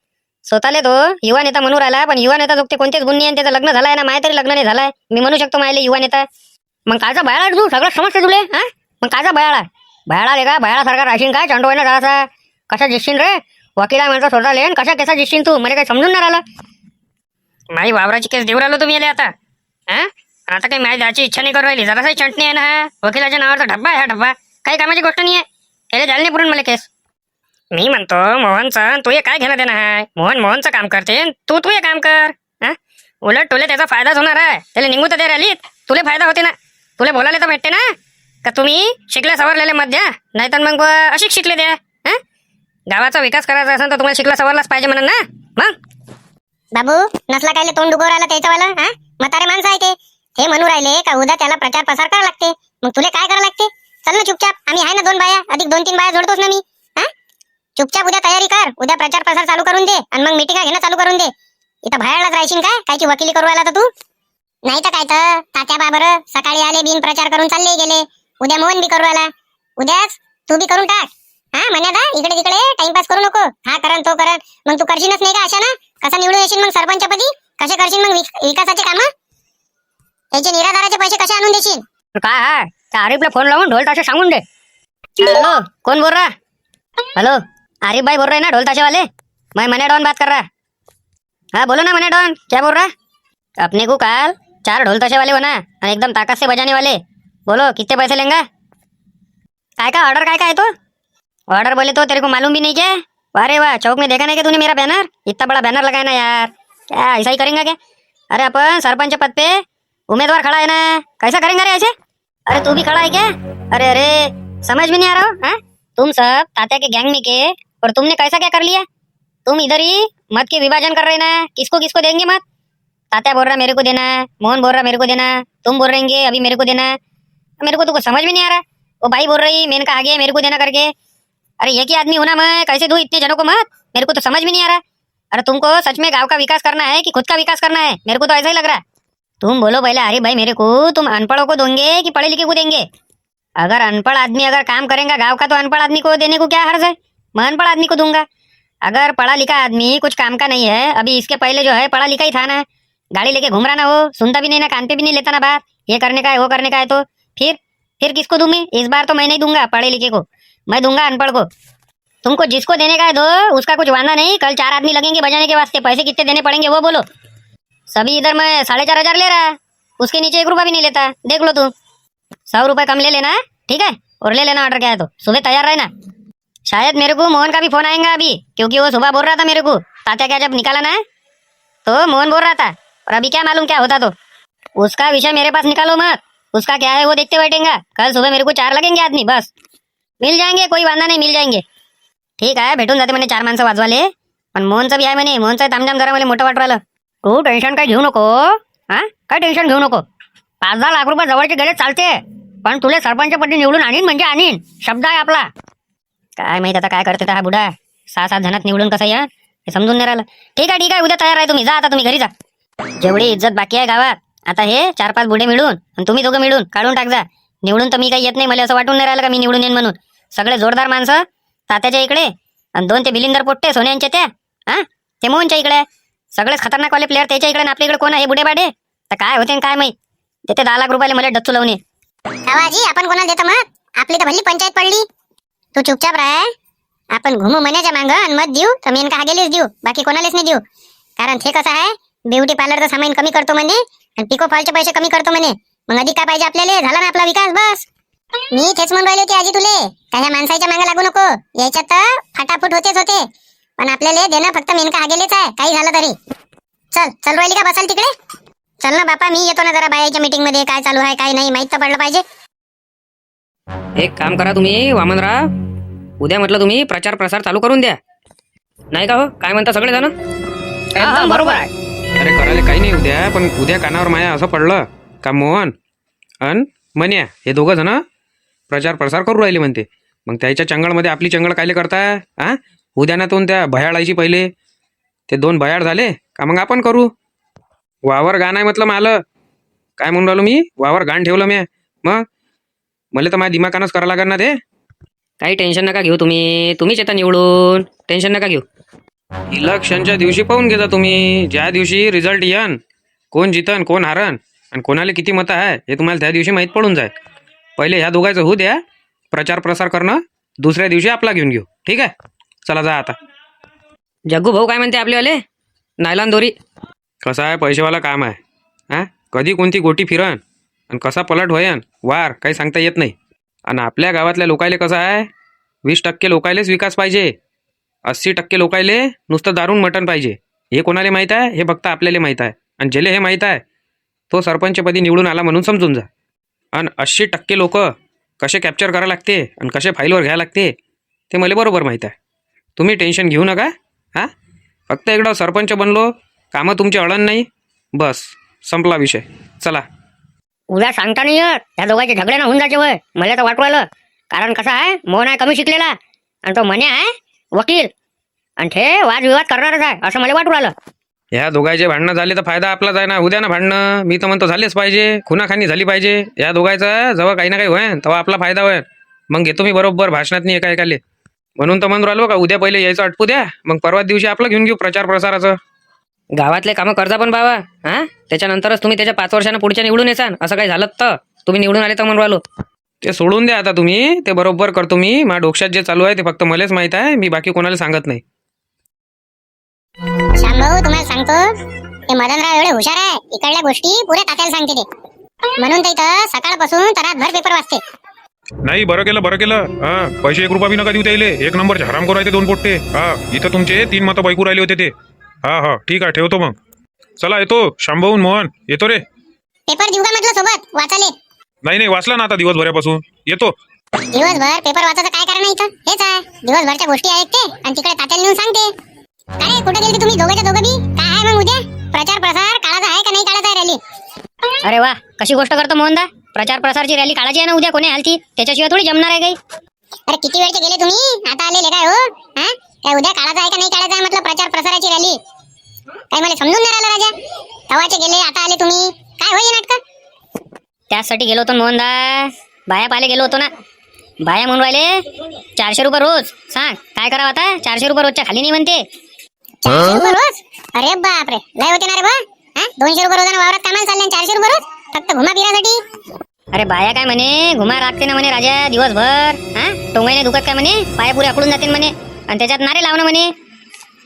स्वतःले तो युवा नेता म्हणून राहिला, पण युवा नेता ते कोणतेच गुण नाही. त्याचं लग्न झालंय ना, माझ्या तरी लग्न नाही झालंय. मी म्हणू शकतो मायले युवा नेता. मग कायचा बयाळा तू? सगळं समजते तुले. मग कायचा बयाळा रे का? बयाळासारखा राशीन काय चंडो ना जरासा? कशा दिसशील रे? वकिला म्हणतो स्वतः लेन कशा कसा दिसशील तू? मला काही समजून नाही राहिलं. माई वावराची केस देऊ राहिलो तुम्ही याले आता. आता काही माझी द्यायची इच्छा नाही करू राहिली. जरासाही चटणी आहे ना. वकिलाच्या नावाचा डब्बा आहे. हा डब्बा काही कामाची गोष्ट नाही आहे. याला झालं नाही पुरून मला केस. मी म्हणतो मोहनचं तू हे काय घेणं देणं आहे? मोहनचं काम करते, तू हे काम कर. उलट तुले त्याचा फायदाच होणार आहे. त्याला निघू तर दे राहिली, तुले फायदा होते ना. तुले बोलायला तर भेटते ना का तुम्ही शिकल्या सवरलेले मत द्या, नाहीतर मग अशीच शिकले द्या. गावाचा विकास करायचा असेल तर तुम्हाला शिकला सवरलाच पाहिजे म्हणून ना मग. बाबू नसला कायले तोंड डुगो राहिला त्याच्यावाला हा म्हातारे माणसं आहे ते म्हणू राहिले का उद्या त्याला प्रचार प्रसार करावा लागते. मग तुला काय करावं लागते? चल ना चुपचाप, आम्ही आहे ना 2 बाया अधिक 2-3 बाया जोडतोच ना मी. हा चुपचाप उद्या तयारी कर, उद्या प्रचार प्रसार चालू करून दे आणि मग मीटिंगा घेणं चालू करून दे. इथं बाहेरलाच राहशील काय? कायची वकिली करू राहिला तर तू? नाही तर काय तर तात्या बाबर सकाळी आले बिन प्रचार करून चालले गेले, उद्या मोहन बी करू राहिला, उद्याच तू बी करून टाक. हा म्हणा इकडे तिकडे टाइमपास करू नको. हा करन तो करन, मग तू करशीलच नाही का अशा ना? कसा निवडून येशील मग सरपंचपदी? कसे करशील मग विकासाचे कामं? याचे निराधाराचे पैसे कसे आणून देशील? काय आहे त्या आरिफला फोन लावून ढोल ताशे सांगून दे. हेलो कौन बोल रहा? हेलो आरिफ भाई बोल रहे हैं ना ढोल ताशे वाले? मैं मने डॉन बात कर रहा. हाँ बोलो ना मने डॉन, क्या बोल रहा? अपने को कल 4 ढोल ताशे वाले होना और एकदम ताकत से बजाने वाले. बोलो कितने पैसे लेंगे? काय का ऑर्डर काय का है तो? ऑर्डर बोले तो तेरे को मालूम भी नहीं क्या? अरे वाह, चौक में देखा नहीं क्या तूने मेरा बैनर? इतना बड़ा बैनर लगाया ना यार, क्या ऐसा ही करेंगे क्या? अरे अपन सरपंच पद पे उम्मीदवार खड़ा है ना, कैसा करेंगे रे ऐसे? अरे तू भी खड़ा है क्या? अरे अरे समझ में नहीं आ रहा हो? हाँ तुम सब तात्या के गैंग में के, और तुमने कैसा क्या कर लिया? तुम इधर ही मत के विभाजन कर रहे ना, किसको किसको देंगे मत? तात्या बोल रहा मेरे को देना, मोहन बोल रहा मेरे को देना, तुम बोल रहेंगे अभी मेरे को देना. मेरे को तो कुछ समझ में नहीं आ रहा. वो भाई बोल रही मेनका आगे मेरे को देना करके. अरे एक ही आदमी होना, मैं कैसे दूं इतने जनों को मत? मेरे को तो समझ में नहीं आ रहा. अरे तुमको सच में गांव का विकास करना है कि खुद का विकास करना है? मेरे को तो ऐसा ही लग रहा है. तुम बोलो पहले अरे भाई मेरे को, तुम अनपढ़ों को दोगे कि पढ़े लिखे को देंगे? अगर अनपढ़ आदमी अगर काम करेगा गांव का तो अनपढ़ आदमी को देने को क्या हर्ज है? मैं अनपढ़ आदमी को दूंगा. अगर पढ़ा लिखा आदमी कुछ काम का नहीं है, अभी इसके पहले जो है पढ़ा लिखा ही था ना, गाड़ी लेके घूम रहा ना, वो सुनता भी नहीं ना, कान पे भी नहीं लेता ना बात, ये करने का है वो करने का है, तो फिर किसको दूं मैं? इस बार तो मैं नहीं दूंगा पढ़े लिखे को, मैं दूंगा अनपढ़ को. तुमको जिसको देने का है दो, उसका कुछ वादा नहीं. कल 4 आदमी लगेंगे बजाने के वास्ते, पैसे कितने देने पड़ेंगे वो बोलो. सभी इधर मैं 4,500 ले रहा, उसके नीचे 1 रुपया भी नहीं लेता. देख लो तुम, 100 रुपए कम ले लेना ठीक है, और ले लेना ऑर्डर क्या है तो. सुबह तैयार रहना. शायद मेरे को मोहन का भी फोन आएगा अभी, क्योंकि वो सुबह बोल रहा था मेरे को तात्या क्या जब निकाला ना, तो मोहन बोल रहा था, और अभी क्या मालूम क्या होता. तो उसका विषय मेरे पास निकालो मत, उसका क्या है वो देखते बैठेंगे. कल सुबह मेरे को 4 लगेंगे आदमी, बस मिल जाएंगे, कोई वादा नहीं, मिल जाएंगे. ठीक आहे भेटून जाते म्हणे 4 माणसं वाजवाले. पण मोहनचं बी आहे म्हणे, मोहनचं तामजाम जरा मला मोठं वाटू राहिलं. तू टेन्शन काय घेऊ नको. हा काय टेन्शन घेऊ नको. 5-10 लाख रुपये जवळचे गेले चालते, पण तुले सरपंचपदी निवडून आणीन म्हणजे आणीन, शब्द आहे आपला. काय माहित आता काय करते हा बुडा. 6-7 जणात निवडून कसं या हे समजून नाही राहिलं. ठीक आहे उद्या तयार आहे तुम्ही, जा आता तुम्ही घरी जा. जेवढी इज्जत बाकी आहे गावात आता हे 4-5 बुडे मिळून आणि तुम्ही दोघं मिळून काढून टाक जा. निवडून तर मी काही येत नाही, मला असं वाटून नाही राहिलं का मी निवडून येईन म्हणून. सगळे जोरदार माणसं तात्याच्या इकडे, आणि 2 ते बिलिंदर पोट्टे सोन्यांच्या त्या, हा ते मोहनच्या इकडे. सगळेच खतरनाक वाले प्लेअर त्याच्या इकडे, आपल्या इकडे कोण आहे बुडे बाडे. तर काय होते काय माहित. ते 10 लाख रुपयाला मला डच्चू लावणे. आवाजी आपण कोणाला देतो मत? आपली तर भल्ली पंचायत पडली. तू चुपचाप राह. आपण घुमू मण्याच्या मागं आणि मत देऊ तर मेनका हा गेलीच देऊ, बाकी कोणालाच नाही देऊ. कारण ते कसं आहे, ब्युटी पार्लरचं सामान कमी करतो म्हणे आणि पिको फॉलचे पैसे कमी करतो म्हणे. मग अधिक काय पाहिजे आपल्याला? झाला ना आपला विकास, बस. मी तेच म्हणून राहिले होते आजी तुले, का ह्या माणसाच्या मागे लागू नको. याच्यात तर फटाफट होते, पण आपल्याला देणं फक्त मेनका हा गेलेच आहे, काही झालं तरी. चल राहिली का बसाल तिकडे? चल ना बापा, मी येतो ना जरा बायाच्या मीटिंग मध्ये, काय चालू आहे काय नाही माहित तर पडलं पाहिजे. एक काम करा तुम्ही वामनराव, उद्या म्हटलं तुम्ही प्रचार प्रसार चालू करून द्या, नाही का हो? काय म्हणता सगळे जण? बरोबर आहे. अरे करायला काही नाही उद्या, पण उद्या कानावर माया असं पडलं का मोहन अन मन्या हे 2 जण प्रचार प्रसार करू राहिले म्हणते. मग त्याच्या चंगळमध्ये आपली चंगळ कायले करताय? हा उद्यानातून त्या भयाळायची पहिले ते 2 भयाळ झाले का मग आपण करू. वावर गाण आहे म्हटलं मालं, काय म्हणून राहिलो मी, वावर गाण ठेवलं मी. मग मला तर माझ्या दिमागानंच करावं लागणार ना ते. काही टेन्शन नका घेऊ तुम्हीच येता निवडून, टेन्शन नका घेऊ. इलेक्शनच्या दिवशी पाहून घेता तुम्ही, ज्या दिवशी रिझल्ट येन, कोण जितन कोण हारन आणि कोणाला किती मतं आहे हे तुम्हाला त्या दिवशी माहीत पडून जाय. पहिले ह्या दोघांचं होऊ द्या प्रचार प्रसार करणं, दुसऱ्या दिवशी आपला घेऊन घेऊ. ठीक आहे, चला जा आता. जग्गू भाऊ काय म्हणते आपलेवाले? नायलॉन दोरी कसं आहे, पैसेवाला काम आहे. हां कधी कोणती गोटी फिरन आणि कसा पलट होयन वार काही सांगता येत नाही. आणि आपल्या गावातल्या लोकायले कसं आहे, 20% लोकायलेच विकास पाहिजे, 80% लोकायले नुसतं दारून मटण पाहिजे. हे कोणाला माहीत आहे? हे फक्त आपल्याला माहीत आहे. आणि ज्याला हे माहीत आहे तो सरपंचपदी निवडून आला म्हणून समजून जा. आणि 80% लोक कसे कॅप्चर करायला लागते आणि कसे फाईलवर घ्यायला लागते ते मला बरोबर माहीत आहे. तुम्ही टेन्शन घेऊ नका. हां, फक्त एकदा सरपंच बनलो, कामं तुमची अडण नाही, बस संपला विषय. चला. उद्या सांगता नाही येत, त्या दोघांचे झगडे ना होऊन जायचे वय. मला तर वाटू राहिलं, कारण कसं आहे, मोहन आहे कमी शिकलेला आणि तो म्हणे आहे वकील, आणि ते वादविवाद करणारच आहे असं मला वाटू राहिलं. ह्या दोघांचे भांडणं झाले तर फायदा आपलाच आहे ना. उद्या ना भांडणं, मी तर म्हणतो झालेच पाहिजे, खुनाखानी झाली पाहिजे. या दोघांचं जेव्हा काही ना काही होईल तेव्हा आपला फायदा होईल. मग घेतो मी बरोबर भाषणात नाही एका एकाले. म्हणून तर म्हणून राहिलो का उद्या पहिले यायचं अटपू द्या, मग परवा दिवशी आपलं घेऊन घेऊ प्रचार प्रसाराचं. गावातले कामं करजा पण बाबा. हा, त्याच्यानंतरच तुम्ही त्याच्या 5 वर्षानं पुढच्या निवडून येसान. असं काही झालं तर तुम्ही निवडून आले तर म्हणून राहिलो. ते सोडून द्या आता तुम्ही, ते बरोबर करतो मी. माझ्या डोक्यात जे चालू आहे ते फक्त मलाच माहित आहे, मी बाकी कोणाला सांगत नाही. श्यामभाऊ तुम्हाला सांगतो, ते मदनराव एवढे हुशार आहे, इकडल्या गोष्टी पुऱ्या तात्याला सांगते ते. म्हणून तर इथं सकाळपासून रातभर पेपर वाचते. नाही, बरं केलं. हा, पैसे 1 रुपया बी नका देऊ त्याले. 1 नंबरचे हराम करू राहिले 2 पोट्टे. हा, इथं तुमचे 3 मतं बायकू राहिले होते ते. हा, ठीक आहे, ठेवतो मग. चला, येतो. शांभाऊ मोहन येतो रे. पेपर देऊ का म्हटलं सोबत वाचाले? नाही, वाचला ना आता दिवसभरापासून. येतो. दिवसभर पेपर वाचायचं काय कारण आहे इथं? हेच आहे, दिवसभरच्या गोष्टी ऐकते आणि तिकडे तात्याला नेऊन सांगते. काय कुठे गेले तुम्ही दोघं बी? काय आहे मग उद्या प्रचार प्रसार काढायचा आहे का नाही काढायचा आहे रॅली? अरे वा, कशी गोष्ट करतो मोहनदा. प्रचार प्रसारची रॅली काढायची आहे ना उद्या, कोणी हालती त्याच्याशिवाय थोडी जमणार आहे काही. अरे किती वेळचे गेले तुम्ही, आता आलेले काय हो? हा, काय उद्या काढायचा आहे का नाही काढायचा आहे म्हटलं प्रचार प्रसाराची रॅली? काय मला समजून नाही राहिलं राजा. तवाचे गेले, आता आले तुम्ही, काय होई नाटक? त्यासाठी गेलो होतो मोहनदा, बाया पाहायला गेलो होतो ना. बाया म्हणून राहिले 400 रुपये रोज. सांग काय करावं आता, 400 रुपये रोजच्या खाली नाही म्हणते. 400 रुपये रोज? अरे बापरे, लय होते ना रे बा. 200 रुपये रोजानं वावरात कामाला चालले आणि 400 रुपये रोज फक्त घुमा फिरासाठी? अरे बाया काय म्हणे, घुमा राखते ना म्हणे राजा दिवसभर. हा, टोंगाईने दुखत काय म्हणे, पाया पुरे आकडून जातील म्हणे, आणि त्याच्यात नारे लावणं म्हणे.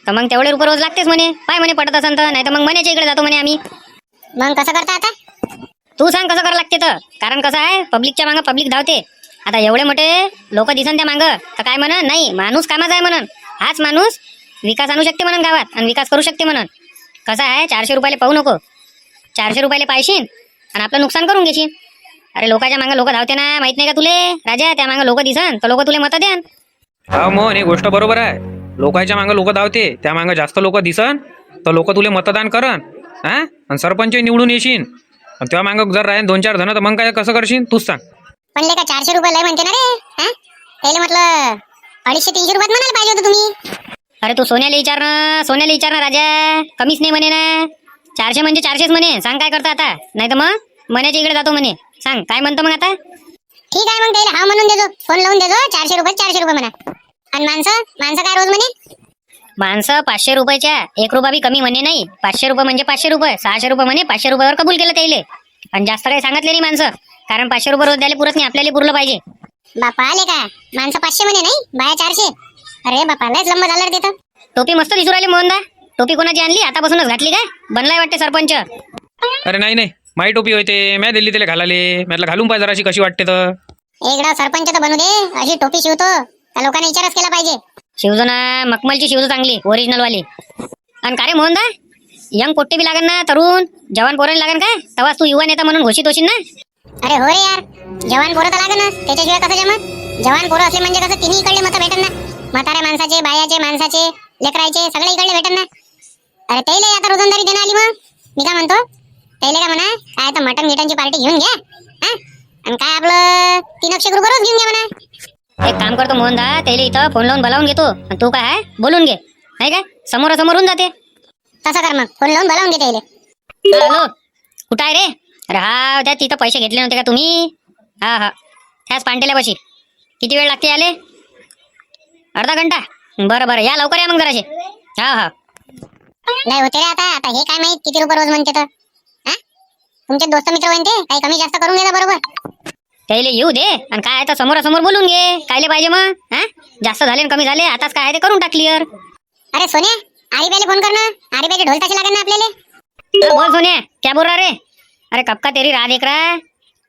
तर मग तेवढे रुपये रोज लागतेच म्हणे. पाय म्हणे पडत असेल तर, नाही तर मग मण्याच्या इकडे जातो म्हणे आम्ही. मग कसं करता आता? तू सांग कसं करावं लागते तर. कारण कसं आहे, पब्लिकच्या मागं पब्लिक धावते. आता एवढे मोठे लोक दिसन त्या मागं, तर काय म्हणन, नाही माणूस कामाचा आहे म्हणन. हाच माणूस विकास आणू शकते म्हणून गावात, आणि विकास करू शकते म्हणून. कसं आहे, 400 रुपयाला पाहू नको, 400 रुपयाला पाहिशील आणि आपलं नुकसान करून घेशील. अरे लोकांच्या मागं लोक धावते ना, माहित नाही का तुले राजा? त्या मागं लोक दिसन तर लोक तुले मतं द्यान. हा मोहन, ही गोष्ट बरोबर आहे. लोकांच्या मागं लोक धावते, त्या मागं जास्त लोक दिसन तर लोक तुले मतदान करन. हा, आणि सरपंच निवडून येशील, आणि तेव्हा मागं जर राहीन 2-4 जण, तर मग काय कसं करशील तूच सांग. पण का 400 रुपये लय म्हणते ना रे. हा, त्याला म्हटलं 250-300 रुपयात म्हणायला पाहिजे होतं तुम्ही. अरे तू सोन्याला विचार ना राजा, कमीच नाही म्हणे ना. 400 म्हणजे 400च म्हणे. सांग काय करता आता, नाही तर मग मण्याच्या इकडे जातो म्हणे. सांग काय म्हणतो मग आता? ठीक आहे मग त्याला हा म्हणून देजो, फोन लावून देजो, 400 रुपये म्हणा. आणि माणसं काय रोज म्हणे? माणसं 500 रुपयाच्या 1 रुपया बी कमी म्हणे नाही. 500 रुपये म्हणजे 500 रुपये, 600 रुपये म्हणे. 500 रुपयावर कबूल केलं त्याले, आणि जास्त काही सांगितले नाही माणसं. कारण 500 रुपये रोज द्यायला पुरत नाही, आपल्याला पुरलं पाहिजे. बापा आले का? माणसं 500 म्हणे नाही, बाया 400. अरे बापा, लयच लंब झालं रे तिथं. टोपी मस्त दिसू राहिली मोहनदा. टोपी कोणाची आणली, आतापासूनच घातली काय? बनलाय वाटते सरपंच. अरे नाही, माई टोपी होते, मी दिल्ली त्याला घालाले. म्हटलं घालून पाहिजे जराशी, कशी वाटते तर. एकदा सरपंच तर बनू दे, अशी टोपी शिवतो त्या लोकांनी विचारच केला पाहिजे. शिवजो ना, मखमलची शिवजो चांगली ओरिजिनल वाली. आणि का रे मोहनदा, यंग पोट्टे बी लागन ना, तरुण जवान पोरांनी लागन काय? तेव्हा तू युवा नेता म्हणून घोषित होशील ना. अरे हो रे यार, जवान पोरं तर लागणच, त्याच्याशिवाय कसं जमत? जवान पोरं असले म्हणजे कसं तिन्ही इकडले मतं भेटन ना. म्हाताऱ्या माणसाचे, बायाचे, माणसाचे, लेकरायचे, सगळे इकडले भेटन ना. अरे त्याला आता रोजंदारी देणं आली. मग मी काय म्हणतो, त्याला काय म्हणा, काय तर मटन गिटनची पार्टी घेऊन घ्या. हा, आणि काय आपलं 300 रुपये रोज घेऊन घ्या म्हणा. एक काम करतो मोहनदा, त्याला इथं फोन लावून बोलावून घेतो, आणि तू काय आहे बोलून घे, नाही काय? समोरासमोर होऊन जाते. तसं कर मग, फोन लावून बोलावून घे त्याला. हॅलो, कुठं आहे रे? अरे हा, त्या तिथं पैसे घेतले नव्हते का तुम्ही? हा, त्याच पांटेल्या पाशी. किती वेळ लागते आले? अर्धा घंटा? बरं, या लवकर या मग जराशे. हा. नाही होते रे आता हे काय माहित किती रुपये रोज म्हणते तर. हा, तुमचे दोस्त मित्र म्हणते, काही कमी जास्त करून घे बरोबर. त्याला येऊ दे, आणि काय आहे तर समोरासमोर बोलून घे. कायले पाहिजे मग? हा, जास्त झाले कमी झाले, आताच काय आहे ते करून टाक क्लिअर. अरे सोन्या, आरीबाईला फोन कर ना. आरीबाईचे ढोल ताशे लागेल ना आपल्याला. बोल सोनिया, क्या बोल रहा रे? अरे कब का तेरी राह देख रहा है,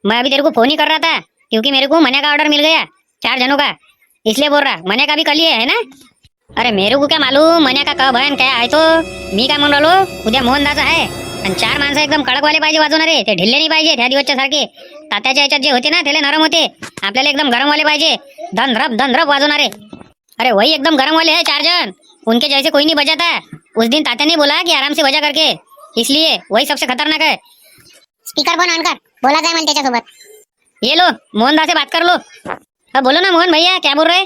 मैं अभी तेरे को फोन ही कर रहा था, क्योंकि मेरे को मने का ऑर्डर मिल गया 4 जनों का, इसलिए बोल रहा. मने का भी कल ही है ना? अरे मेरे को क्या मालूम मने का कब है, क्या आहे तो. मी काय म्हणून राहिलो, उद्या मोहनदाचा आहे, आणि 4 माणसं एकदम कडकवाले पाहिजे वाजवणारे. ते ढिल्ले नाही पाहिजे त्या दिवसच्या सारखे. तात्याच्या याच्यात जे होते ना त्याला नरम होते, आपल्याला एकदम गरमवाले पाहिजे, धनधरप वाजवणारे. अरे वही एकदम गर्म वाले हैं 4 जन, उनके जैसे कोई नहीं बजाता। उस दिन तात्या ने बोला कि आराम से बजा करके, इसलिए वही सबसे खतरनाक है। स्पीकर फोन ऑन कर, बोला जाए मला त्याच्यासोबत. ये लो मोहन दा से बात कर लो। हाँ बोलो ना मोहन भैया, क्या बोल रहे?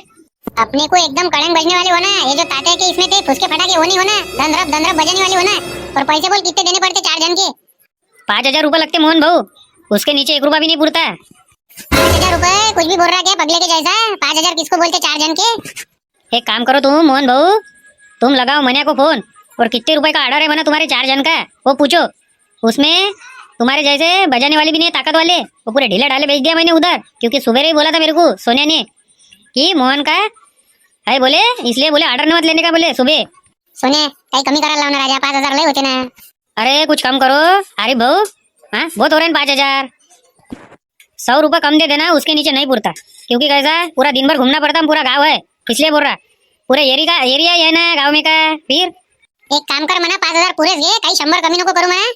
अपने को एकदम कड़ंग बजने वाले होना. ये जो ताते के इसमें थे फुसके फटाके वो नहीं होना. धनरब बजाने वाले होना. और पैसे बोल कितने देने पड़ते 4 जन के? 5,000 रुपये लगते मोहन भाऊ, उसके नीचे 1 रुपया भी नहीं पुरता। 5,000 रुपए कुछ भी बोल रहा है क्या पगले के जैसा? 5,000 किसको बोलते 4 जन के? एक काम करो तुम मोहन भाऊ, तुम लगाओ मनिया को फोन और कितने रुपए का ऑर्डर है बना तुम्हारे 4 जन का वो पूछो। उसमें तुम्हारे जैसे बजाने वाले भी नहीं, ताकत वाले, वो पूरे ढीले ढाले भेज दिया मैंने उधर, क्योंकि सुबह ही बोला था मेरे को सोनिया ने कि मोहन का है बोले, इसलिए बोले ऑर्डर मत लेने का बोले सुबह। सोने काही कमी करायला लावणार राजा. 5,000 लय होते ना. अरे कुछ कम करो आरिफ भाऊ, हाँ बहुत हो रहे हैं 5,000. 100 रुपये कम दे देना, उसके नीचे नहीं पुरता, क्योंकि कैसा पूरा दिन भर घूमना पड़ता, पूरा गाँव है इसलिए बोल रहा. पूरे एरिया है ना गाँव में का. फिर एक काम कर म्हणा 5,000 पुरेच घे, काही 100 कमी नको करू म्हणा.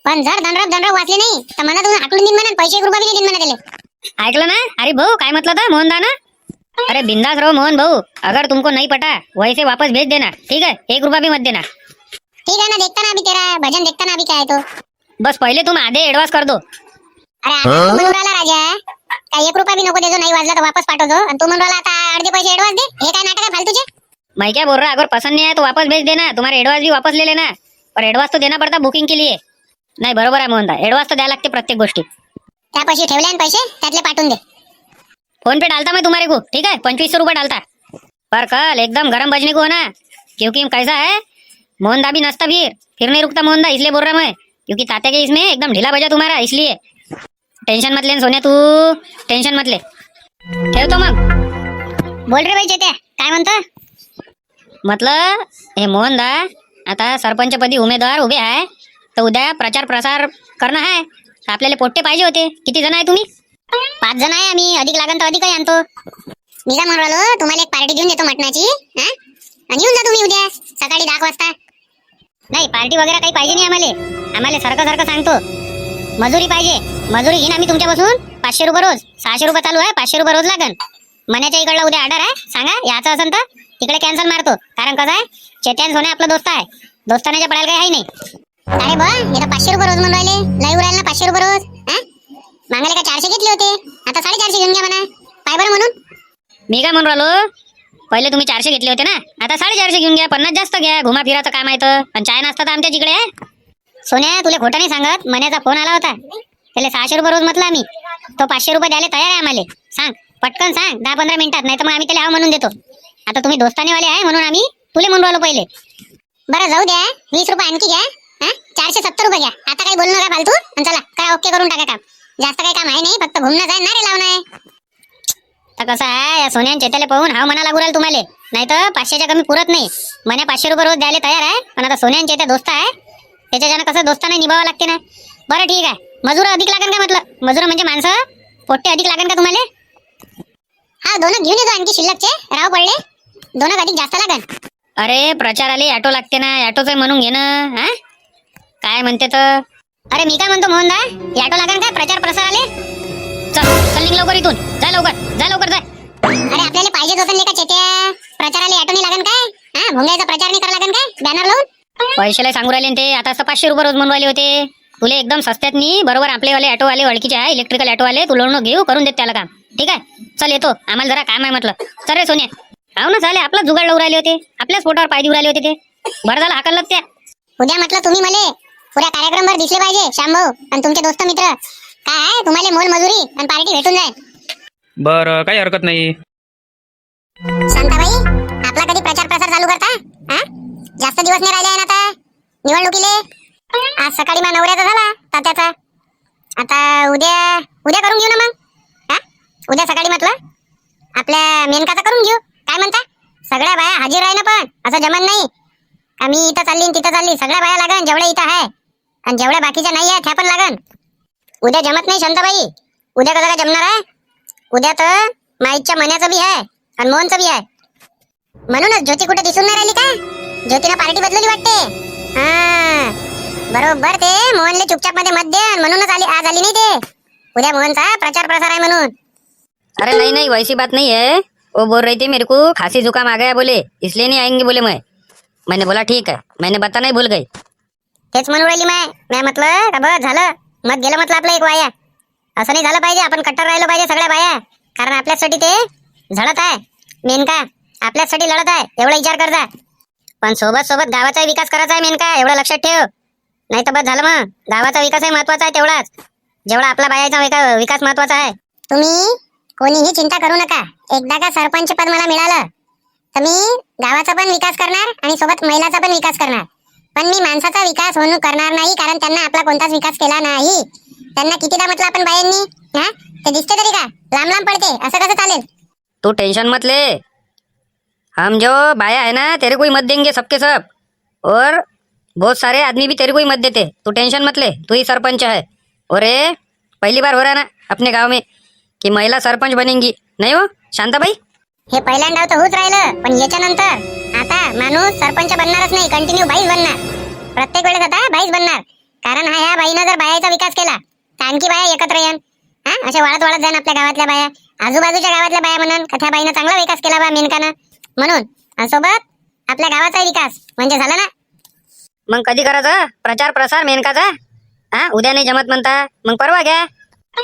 पण जर धनरब वाचले नाही तर मला तू हाकलून दिन म्हणा, पैसे 1 रुपया भी नाही दिन म्हणा त्याले. ऐकलं ना अरे भाऊ काय म्हटलं था मोहन दा ना? अरे बिंदास रहो मोहन भाऊ, अगर तुमको नहीं पटा वैसे वापस भेज देना, ठीक है? 1 रुपया भी मत देना. ठीक है ना, देखता ना अभी तेरा भजन, देखता ना अभी क्या है तो. बस पहले तुम आधे एडवांस कर दो. अरे आता तू म्हणून राहिला राजा काय 1 रुपया भी नको देजो, नाही वाजला तर वापस पाठवतो. आणि तू म्हणून राहिला आता अर्धे पैसे एडवांस दे. हे काय नाटक आहे फालतूचे? मैं क्या बोल रहा, अगर पसंद नहीं आया तो वापस भेज देना, तुम्हारे एडवांस भी वापस ले लेना. और एडवांस तो देना पड़ता बुकिंग के लिए. नाही बरोबर आहे मोहन दा, एडवांस तो द्यायला लागते प्रत्येक गोष्टी. त्या पैसे ठेवले आणि पैसे त्यातले पाठवून दे. फोन पे डालता मैं तुम्हारे को, ठीक है? 2500 रुपये डालता. पर कल एकदम गरम बजने को होना, क्योंकि कैसा है मोहन दा भी नसता, फिर नहीं रुकता मोहन दा, इसलिए बोल रहा मैं, क्योंकि तात्या के इसमें एकदम ढीला बजा तुम्हारा, इसलिए टेंशन मत ले सोन्या, तू टेंशन मत ले. ठेवतो मग. बोल रे बाई चेत्या, काय म्हणतो? म्हटलं हे मोहन दा आता सरपंचपदी उमेदवार उभे आहे, तर उद्या प्रचार प्रसार करणं आहे. आपल्याला पोट्टे पाहिजे होते. किती जण आहे तुम्ही? 5 जण आहे आम्ही, अधिक लागन तर अधिकही आणतो. मी काय म्हणून राहिलो, तुम्हाला एक पार्टी देऊन देतो मटणाची, हा? आणि येऊन जा तुम्ही उद्या सकाळी 10 वाजता. नाही पार्टी वगैरे काही पाहिजे नाही आम्हाला सारखं सांगतो. मजुरी पाहिजे, मजुरी घेईन आम्ही तुमच्यापासून 500 रुपये रोज. 600 रुपये चालू आहे, 500 रुपये रोज लागन. मण्याच्या इकडला उद्या ऑर्डर आहे, सांगा याचं असेल तर तिकडे कॅन्सल मारतो. कारण कसं आहे चेत्यान सोने आपला दोस्त आहे, दोस्तानाच्या पडायला काही आहे नाही. अरे बा हे तर 500 रुपये रोज म्हणून राहिले, लय उरायला ना 500 रुपये रोज. हा मागायला का 400 घेतले होते, आता 450 घेऊन घ्या म्हणा. काय बरं म्हणून? मी काय म्हणून राहिलो, पहिले तुम्ही 400 घेतले होते ना, आता 450 घेऊन घ्या. 50 जास्त घ्या, घुमा फिराचं काम आहे तर. आणि चाय नाश्ता तर आमच्या तिकडे आहे. सोन्या तुला खोटं नाही सांगत, मण्याचा फोन आला होता, त्याला 600 रुपये रोज म्हटलं आम्ही, तो 500 रुपये द्यायला तयार आहे आम्हाला. सांग पटकन सांग, 10-15 मिनिटात, नाही तर मग आम्ही त्याला हा म्हणून देतो. आता तुम्ही दोस्तानेवाले आहे म्हणून आम्ही तुले म्हणून राहिलो पहिले. बरं जाऊ द्या, 20 रुपये आणखी घ्या. हा 470 रुपये घ्या. आता काही बोलू नका फालतू. आणि चला करा, ओके करून टाका काम. जास्त काही काम आहे नाही, फक्त घुमणं जाय ना रे लावणं आहे. तर कसं आहे या सोन्यान चेत्याला पाहून हा म्हणा लागू राहील तुम्हाला, नाही तर 500च्या कमी पुरत नाही. मने 500 रुपये रोज द्यायला तयार आहे, पण आता सोन्यान चेत्या दोस्त आहे, त्याच्यानं कसं दोस्ताने निभावं लागते ना. बरं ठीक आहे, मजूर अधिक लागेल का म्हटलं? मजूर म्हणजे माणसं पोट्टे अधिक लागेल का तुम्हाला? हा 2 घेऊन येतो आणखी शिल्लकचे राव पडले, 2 अधिक जास्त लागन. अरे प्रचाराले ऑटो लागते ना, ऑटोचं म्हणून घेणं. हा काय म्हणते तर? अरे मी काय म्हणतो मोहनदा, ऑटो लागन काय प्रचार प्रसार आले? चल निघ लवकर इथून, जा लवकर जाय. अरे आपल्याला पाहिजेच होतं का चेत्या, प्रचाराला ऑटो नाही लागन काय? हा भोंग्याचा प्रचार नाही करा लागन काय बॅनर लावून? पैशाला सांगू राहिले ते, आता असं 500 रुपये रोज म्हणून राहिले होते. तुले एकदम सस्त्यात नी बरोबर आपलेवाले ऑटोवाले ओळखीचे आहे, इलेक्ट्रिकल ऑटोवाले, तू लोन घेऊ करून देत त्याला काम. ठीक आहे चल येतो, आम्हाला जरा काम आहे म्हटलं. चल रे सोन्या. हो ना झाले, आपलं जुगाड लावून राहिले होते, आपल्याच पोटावर पाय देऊ राहिले होते ते. बरं झालं हाकललं त्या. उद्या म्हटलं तुम्ही मला पुऱ्या कार्यक्रमभर दिसले पाहिजे, श्यामभाऊ आणि तुमचे दोस्त मित्र. काय तुम्हाला मोल मजुरी आणि पार्टी भेटून जाईल. बरं काही हरकत नाही. शांताबाई आपला कधी प्रचार प्रसार चालू करता? हा जास्त दिवस नाही राहिले आहे ना आता निवडणुकीले. आज सकाळी मा नवऱ्याचा झाला तात्याचा, आता उद्या करून घेऊ ना मग. हा उद्या सकाळी म्हटलं आपल्या मेनकाचा करून घेऊ. काय म्हणता? सगळ्या बाया हाजीर आहे ना, पण असं जमत नाही का मी इथं चालली तिथं चालली. सगळ्या बाया लागन, जेवढ्या इथं आहे आणि जेवढ्या बाकीच्या नाही आहे त्या पण लागन. उद्या जमत नाही शांताबाई, उद्या कसं काय जमणार आहे? उद्या तर माईच्या मण्याचं बी आहे आणि मोहनचं बी आहे. म्हणूनच ज्योती कुठे दिसून नाही राहिली का? ज्योतीनं पार्टी बदलली वाटते. हा बरोबर, ते मोहनले चुपचाप मध्ये मत दे म्हणूनच आज आली नाही ते. उद्या मोहनचा प्रचार प्रसार आहे म्हणून. अरे नहीं वैसी बात नहीं है, वो बोल रही थी मेरे को खांसी जुकाम आ गया बोले, इसलिए नहीं आएंगे बोले। मैंने बोला ठीक है, मैंने बता नहीं भूल गई। तेच म्हणून राहिली मी म्हटलं का बस झालं, मत गेलं म्हटलं आपलं एक वाया. असं नाही झालं पाहिजे, आपण कट्टर राहिलो पाहिजे सगळ्या बाया, कारण आपल्यासाठी ते झडत आहे. मेनका आपल्यासाठी लढत आहे, एवढा विचार करता. पण सोबत सोबत गावाचाही विकास करायचा आहे मेनका, एवढं लक्षात ठेव. नाही तर बस झालं, मग गावाचा विकासही महत्वाचा आहे तेवढाच, जेवढा आपला बायाचा विकास महत्वाचा आहे. तुम्ही कोणीही चिंता करू नका. एकदा का सरपंच पद मला मिळालं तर मी गावाचा पण विकास करणार आणि सोबत महिलाचा पण विकास करणार. पण मी माणसाचा विकास होऊन करणार नाही, कारण त्यांना आपला कोणताच विकास केला नाही. त्यांना कितीदा म्हटलं आपण बायांनी, हा ते दिसते तरी का लांब लांब पडते, असं कसं चालेल? तू टेंशन मत ले, हम जो बाया है ना तेरे को ही मत देंगे सबके सब, और बहुत सारे आदमी भी तेरे को ही मत देते. तू टेंशन मत ले, तू ही सरपंच है. और ये पहली बार हो रहा है ना अपने गांव में कि महिला सरपंच बनेंगी, नहीं हो शांताबाई? हे पहिल्यांदा तर होत राहिलं, पण याच्यानंतर आता माणूस सरपंच बनणारच नाही, कंटिन्यू बाईच बनणार. प्रत्येक वेळेस आता बाईच बनणार, कारण ह्या बाईनं जर बायाचा विकास केला तर आणखी बाया एकत्र येईन. हा अशा वाढत वाढत जाईन आपल्या गावातल्या बाया, आजूबाजूच्या गावातल्या बाया म्हणून का त्या बाईनं चांगला विकास केला बा मेनकानं म्हणून, आणि सोबत आपल्या गावाचा विकास म्हणजे झाला ना. मग कधी करायचा प्रचार प्रसार मेनकाचा? हा उद्या नाही जमत म्हणता, मग परवा घ्या.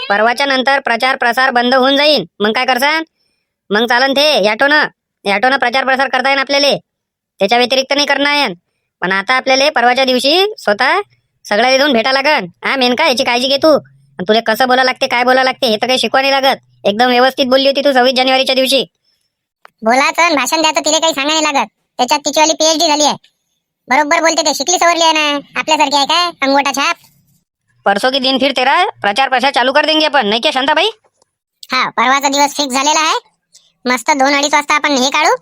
परवाच्या नंतर प्रचार प्रसार बंद होऊन जाईल, मग काय करसान? मग चालन ते याटोनं प्रचार प्रसार करता येईल आपल्याला, त्याच्या व्यतिरिक्त नाही करणार येईन. पण आता आपल्याला परवाच्या दिवशी स्वतः सगळ्या देऊन भेटा लागन. हा मेनका याची काळजी घे तू. तुला कसं बोला लागते, काय बोला लागते हे तर काही शिकवा नाही लागत. एकदम व्यवस्थित बोलली होती तू 26 जानेवारीच्या दिवशी. बोलायचं भाषण द्यायचं तिला काही सांगा नाही लागत, त्याच्यात तिचीवाली PhD झाली आहे. बरोबर बोलते ते, शिकली सवरली आहे ना, आपल्यासारखी आहे काय अंगोटा छाप. परसों के दिन फिर तेरा प्रचार प्रसार चालू कर देंगे अपन, नहीं क्या शांताबाई? हा परवाचा दिवस फिक्स झालेला आहे. मस्त 2-2:30 वाजता आपण हे काढू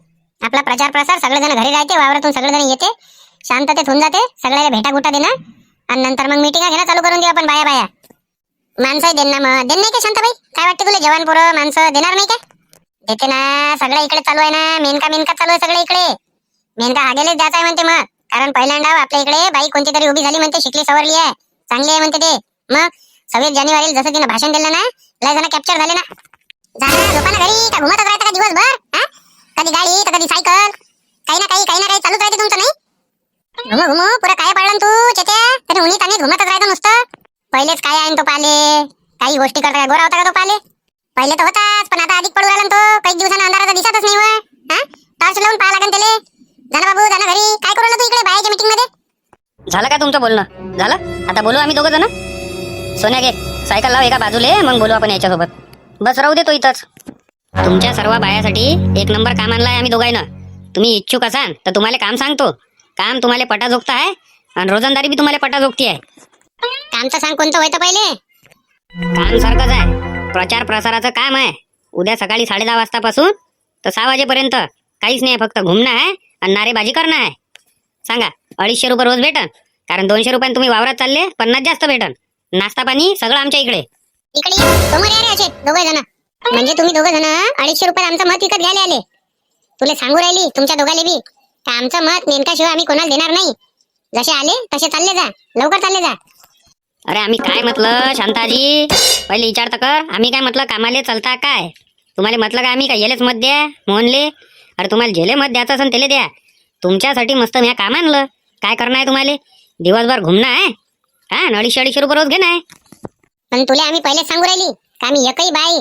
आपला प्रचार प्रसार. सगळेजण घरी राहते, वावरातून सगळेजण येते, शांततेत होऊन जाते, सगळ्याला भेटा गुटा देणार आणि नंतर मग मीटिंग घेणं चालू करून देऊ आपण बाया बाया. माणसं देणार मग देणार नाही का शांताबाई? काय वाटते तुला, जवान पोरं माणसं देणार नाही का? देते ना, सगळं इकडे चालू आहे ना, मेनका चालू आहे सगळं इकडे. मेनका हागेलेच द्यायचा आहे म्हणते मग, कारण पहिल्यांदा आपल्या इकडे बाई कोणती तरी उभी झाली म्हणते, शिकली सवरली आहे, चांगली आहे म्हणते ते. मग 26 जानेवारीला जसं तिने भाषण दिलं ना, लय जण कॅप्चर झाले ना. झालं लोकांना घरी का घुमतच राहतं का दिवसभर? हा कधी गाडी तर कधी सायकल, काही ना काही चालूच राहते तुमचं. नाही घुमू पुरा काय पाडलं तू चेत्या, तरी उन्ही तानी घुमतच राहतं नुसतं. पहिलेच काय आहे तो पाले, काही गोष्टी करता, गोरा होता का तो पाले? पहिले तर होताच, पण आता अधिक पडू राहिला तो. काही दिवसांना अंधाराचा दिसतच नाही. हा टॉर्च लावून पाहा लागेल त्याले. जाना बाबू जाना घरी. काय करू तू इकडे बायाच्या मीटिंग मध्ये? झालं का तुमचं बोलणं? झालं, आता बोलू आम्ही दोघं जण. सोन्या घे सायकल लाव एका बाजूले, मग बोलू आपण याच्यासोबत. बस राहू देतो इथंच. तुमच्या सर्व बायासाठी एक नंबर काम आणलाय आम्ही दोघांना. तुम्ही इच्छुक असाल तर तुम्हाला काम सांगतो. काम तुम्हाला पटाजोगत आहे आणि रोजंदारी बी तुम्हाला पटाजोगती आहे. कामचं सांग कोणतं होतं पहिले? काम सारखंच आहे, प्रचार प्रसाराचं काम आहे. उद्या सकाळी 10:30 वाजतापासून तर 6 वाजेपर्यंत काहीच नाही, फक्त घुमणं आहे आणि नारेबाजी करणं आहे. सांगा 250 रुपये रोज भेटन, कारण 200 रुपयाने तुम्ही वावरात चालले, 50 जास्त भेटन. नाश्ता पाणी सगळं आमच्या इकडे. इकडे समोर या रे असे दोघे जण. म्हणजे तुम्ही दोघे जण 250 रुपयात आमचं मत विकत घ्यायला आले. तुला सांगू राहिली तुमच्या दोघाले बी का आमचं मत नेमक्याशिवाय आम्ही कोणाला देणार नाही. जसे आले तसे चालले जा, लवकर चालले जा. अरे आम्ही काय म्हटलं शांताजी, पहिले विचारता कर. आम्ही काय म्हटलं कामाले चालता काय? तुम्हाला म्हटलं का आम्ही काय येलेच मत द्या मोहनले? अरे तुम्हाला जेले मत द्यायचं असेल त्याला द्या. तुमच्यासाठी मस्त मी काम आणलं. काय करणार आहे तुम्हाला? दिवसभर घुमणं आहे, हा 250 रुपये रोज घेणं आहे. पण तुला आम्ही पहिलेच सांगू राहिली का आम्ही एकही बाई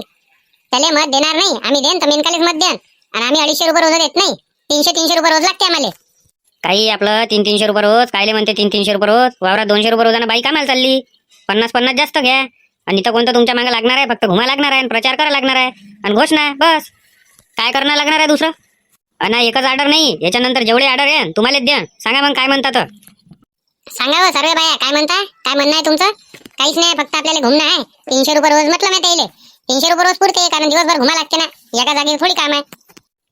त्याला मत देणार नाही. आम्ही देन तर मेनकालेच मत द्यान, आणि आम्ही 250 रुपये रोज देत नाही. 300 रुपये रोज लागते आम्हाला. काही आपलं 300 रुपये रोज कायले म्हणते? 300 रुपये रोज वावरात 200 रुपये रोजानं बाई कामाला चालली. 50 जास्त घ्या, आणि इथं कोणतं तुमच्या मागे लागणार आहे? फक्त घुमा लागणार आहे आणि प्रचार करा लागणार आहे आणि घोषणा, बस. काय करणं लागणार आहे दुसरं? आणि एकच ऑर्डर नाही, याच्यानंतर जेवढे ऑर्डर आहे तुम्हालाच द्या. सांगा मग काय म्हणतात? सांगा सर्व बाया काय म्हणता, काय म्हणणं आहे तुमचं? काहीच नाही, फक्त आपल्याला घुमणं आहे. 300 रुपये रोज म्हटलं मी त्याला. 300 रुपये रोज पुरते, कारण दिवसभर घुमा लागते ना, एका जागी थोडी काम आहे.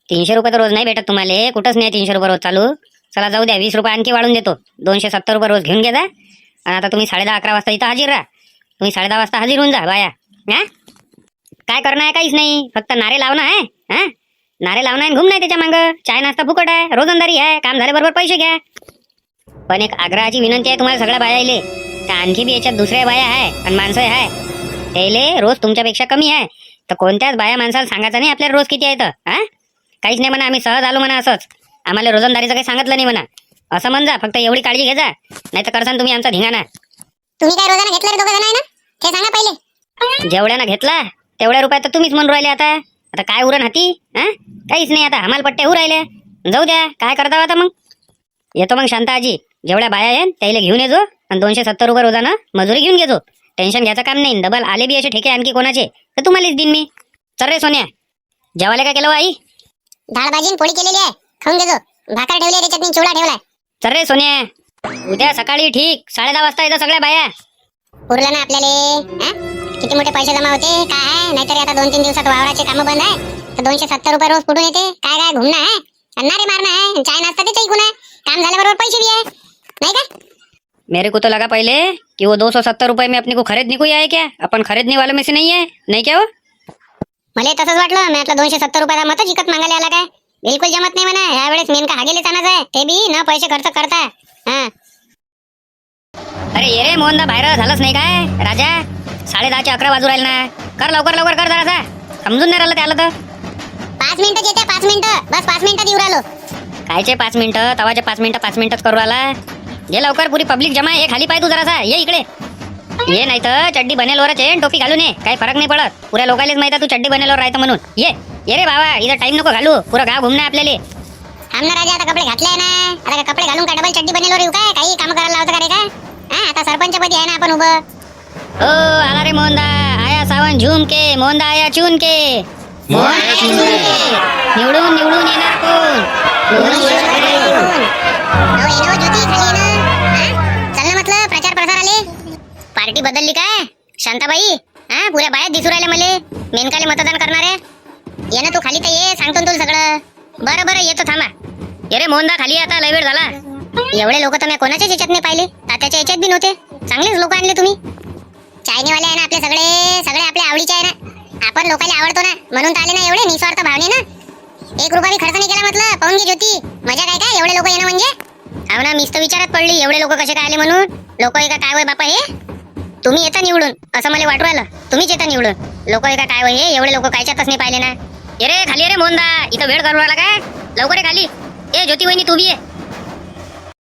300 रुपये तर रोज नाही भेटत तुम्हाला, कुठंच नाही 300 रुपये रोज चालू. चला जाऊ द्या, 20 रुपये आणखी वाढून देतो. 270 रुपये रोज घेऊन घ्या जा. आणि आता तुम्ही 10:30-11 वाजता इथं हजर राहा. तुम्ही 10:30 वाजता हजर होऊन जा बाया. हा काय करणं आहे? काहीच नाही, फक्त नारे लावणं आहे. हा नारे लावणं आहे, घुमणं आहे त्याच्या मागं. चाय नाश्ता फुकट आहे, रोजंदारी आहे, काम झाल्याबरोबर पैसे घ्या. पण एक आग्रहाची विनंती आहे तुम्हाला सगळ्या बायाले, त्या आणखी बी याच्यात दुसऱ्या बाया आहे आणि माणसं आहे, त्याले रोज तुमच्यापेक्षा कमी आहे. तर कोणत्याच बाया माणसाला सांगायचं नाही आपल्याला रोज किती आहे तर. हा काहीच नाही म्हणा, आम्ही सहज आलो म्हणा असंच. आम्हाला रोजंदारीचं काही सांगितलं नाही म्हणा. असं म्हणजा, फक्त एवढी काळजी घे जा, नाही तर करसान तुम्ही आमचा धिंगाणा. तुम्ही काय रोजाना घेतलं रे दोघं जण आहे ना, ते सांगा पहिले. जेवढ्यानं घेतला तेवढ्या रुपयात तर तुम्हीच म्हणून राहिले. आता काय उरण हाती? हा, काहीच नाही. आता हमाल पट्टे होऊ राहिले. जाऊ द्या, काय करता आता मग. येतो मग शांता आजी, जेवढ्या बाया आहेत त्याला घेऊन येजो आणि 270 रुपये रोजानं मजुरी घेऊन घेजो. टेन्शन घ्यायचं काम नाही. डबल आले बी असे ठेके आणखी कोणाचे तर तुम्हालाच देईन मी. चल रे सोन्या, जेवायला काय केलं हो आई? डाळ भाजी आणि पोळी केलेली आहे, खाऊन घेजो. भाकर ठेवली आहे, त्याच्यात चिवडा ठेवलाय. चल रे सोन्या, उद्या सकाळी ठीक 10:30 वाजता येतं सगळ्या बाया. उरलं ना आपल्याला, हा? किती मोठे पैसे जमा होते काय आहे. नाहीतर आता 2-3 दिवसात वावराचे कामं बंद आहे, तर 270 रुपये रोज कुठून येते. काय काय घुमणं आहे, अन्नारे मारणं आहे, चाय नाश्ता ते ऐकून आहे. काम झाल्याबरोबर पैसे भी आहे, नाही का? मेरे को तो लगा पहले कि वो 270 रुपए में अपने को खरीदने को ही आए क्या. अपन खरीदने वालों में से नहीं है, नहीं क्या हो? मला तसंच वाटलं. मी म्हटलं 270 रुपयाला मत जिकत मागायला आला काय. बिलकुल जमत नाही म्हणा. यावेळेस मेनका हागेले चालत आहे, ते बी न पैसे खर्च करता. हा, अरे ये रे मोहनदा, बाहेर झालंच नाही काय राजा. 10:30चे 11 वाजू राहिले ना. कर लवकर कर जरासा. समजून नाही राहिलं त्याला तर. 5 मिनिटं येते, 5 मिनिटं बस. 5 मिनिटात येऊ राहिलो. कायचे 5 मिनिटं, तवाचे 5 मिनिटच करू आला. ये लवकर, पुरी पब्लिक जमा आहे. खाली पाय तू जरासा, ये इकडे ये. नाही तर चड्डी बनेलवरच आहे, टोपी घालून ये, काही फरक नाही पडत. पुऱ्या लोकांनाच माहिती आहे तू चड्डी बनेलवर राहतं म्हणून. ये रे बाबा, इथं टाइम नको घालू, पुरं गाव घुमणे आपल्याला. आमना राजा, आता कपडे घातले ना, आता काय कपडे घालून काय डबल चड्डी बनेलवर येऊ काय. काही काम करायला लावतं का रे काय. हा, आता सरपंचपदी आहे ना आपण उभं. ओ आला रे मोहनदा, आया सावन झूम के, मोहनदा आया चून के. निवडून येणार कोण? ज्योती खाली आहे ना. हा? चल ना म्हटलं, प्रचार प्रसार आले. पार्टी बदलली काय शांताबाई? हा, पुऱ्या बायात दिसू राहिल्या मले. मेनकाले मतदान करणारे. ये ना तू खाली, तर ये, सांगतो ना तुला सगळं. बरं येतो, थांबा. ये रे मोहनदा खाली, आता लय वेळ झाला. एवढे लोक तर मी कोणाच्याच याच्यात नाही पाहिले, तात्याच्या याच्यात बी नव्हते. चांगलेच लोक आणले तुम्ही. चायनीवाले आहे ना आपले, सगळे आपल्या आवडीचे आहे ना. आपण लोकांना आवडतो ना, म्हणून तर आले ना एवढे निस्वार्थ भावने ना. 1 रुपया खर्च नाही केला म्हटलं. पाहून घे ज्योती, मजा काय एवढे लोक येणं म्हणजे. हो ना, मीच तर विचारात पडली, एवढे लोक कसे काय आले म्हणून. लोक का काय वय बापा हे. तुम्ही येता निवडून असं मला वाटू राहिलं. तुम्हीच येता निवडून. लोक का काय वय हे, एवढे लोक कायच्यातच नाही पाहिले ना. ये रे खाली, रे मोहनदा, इथं वेळ करू राहिला काय. लवकर ये खाली. ए ज्योती वहिनी, तू बी ये.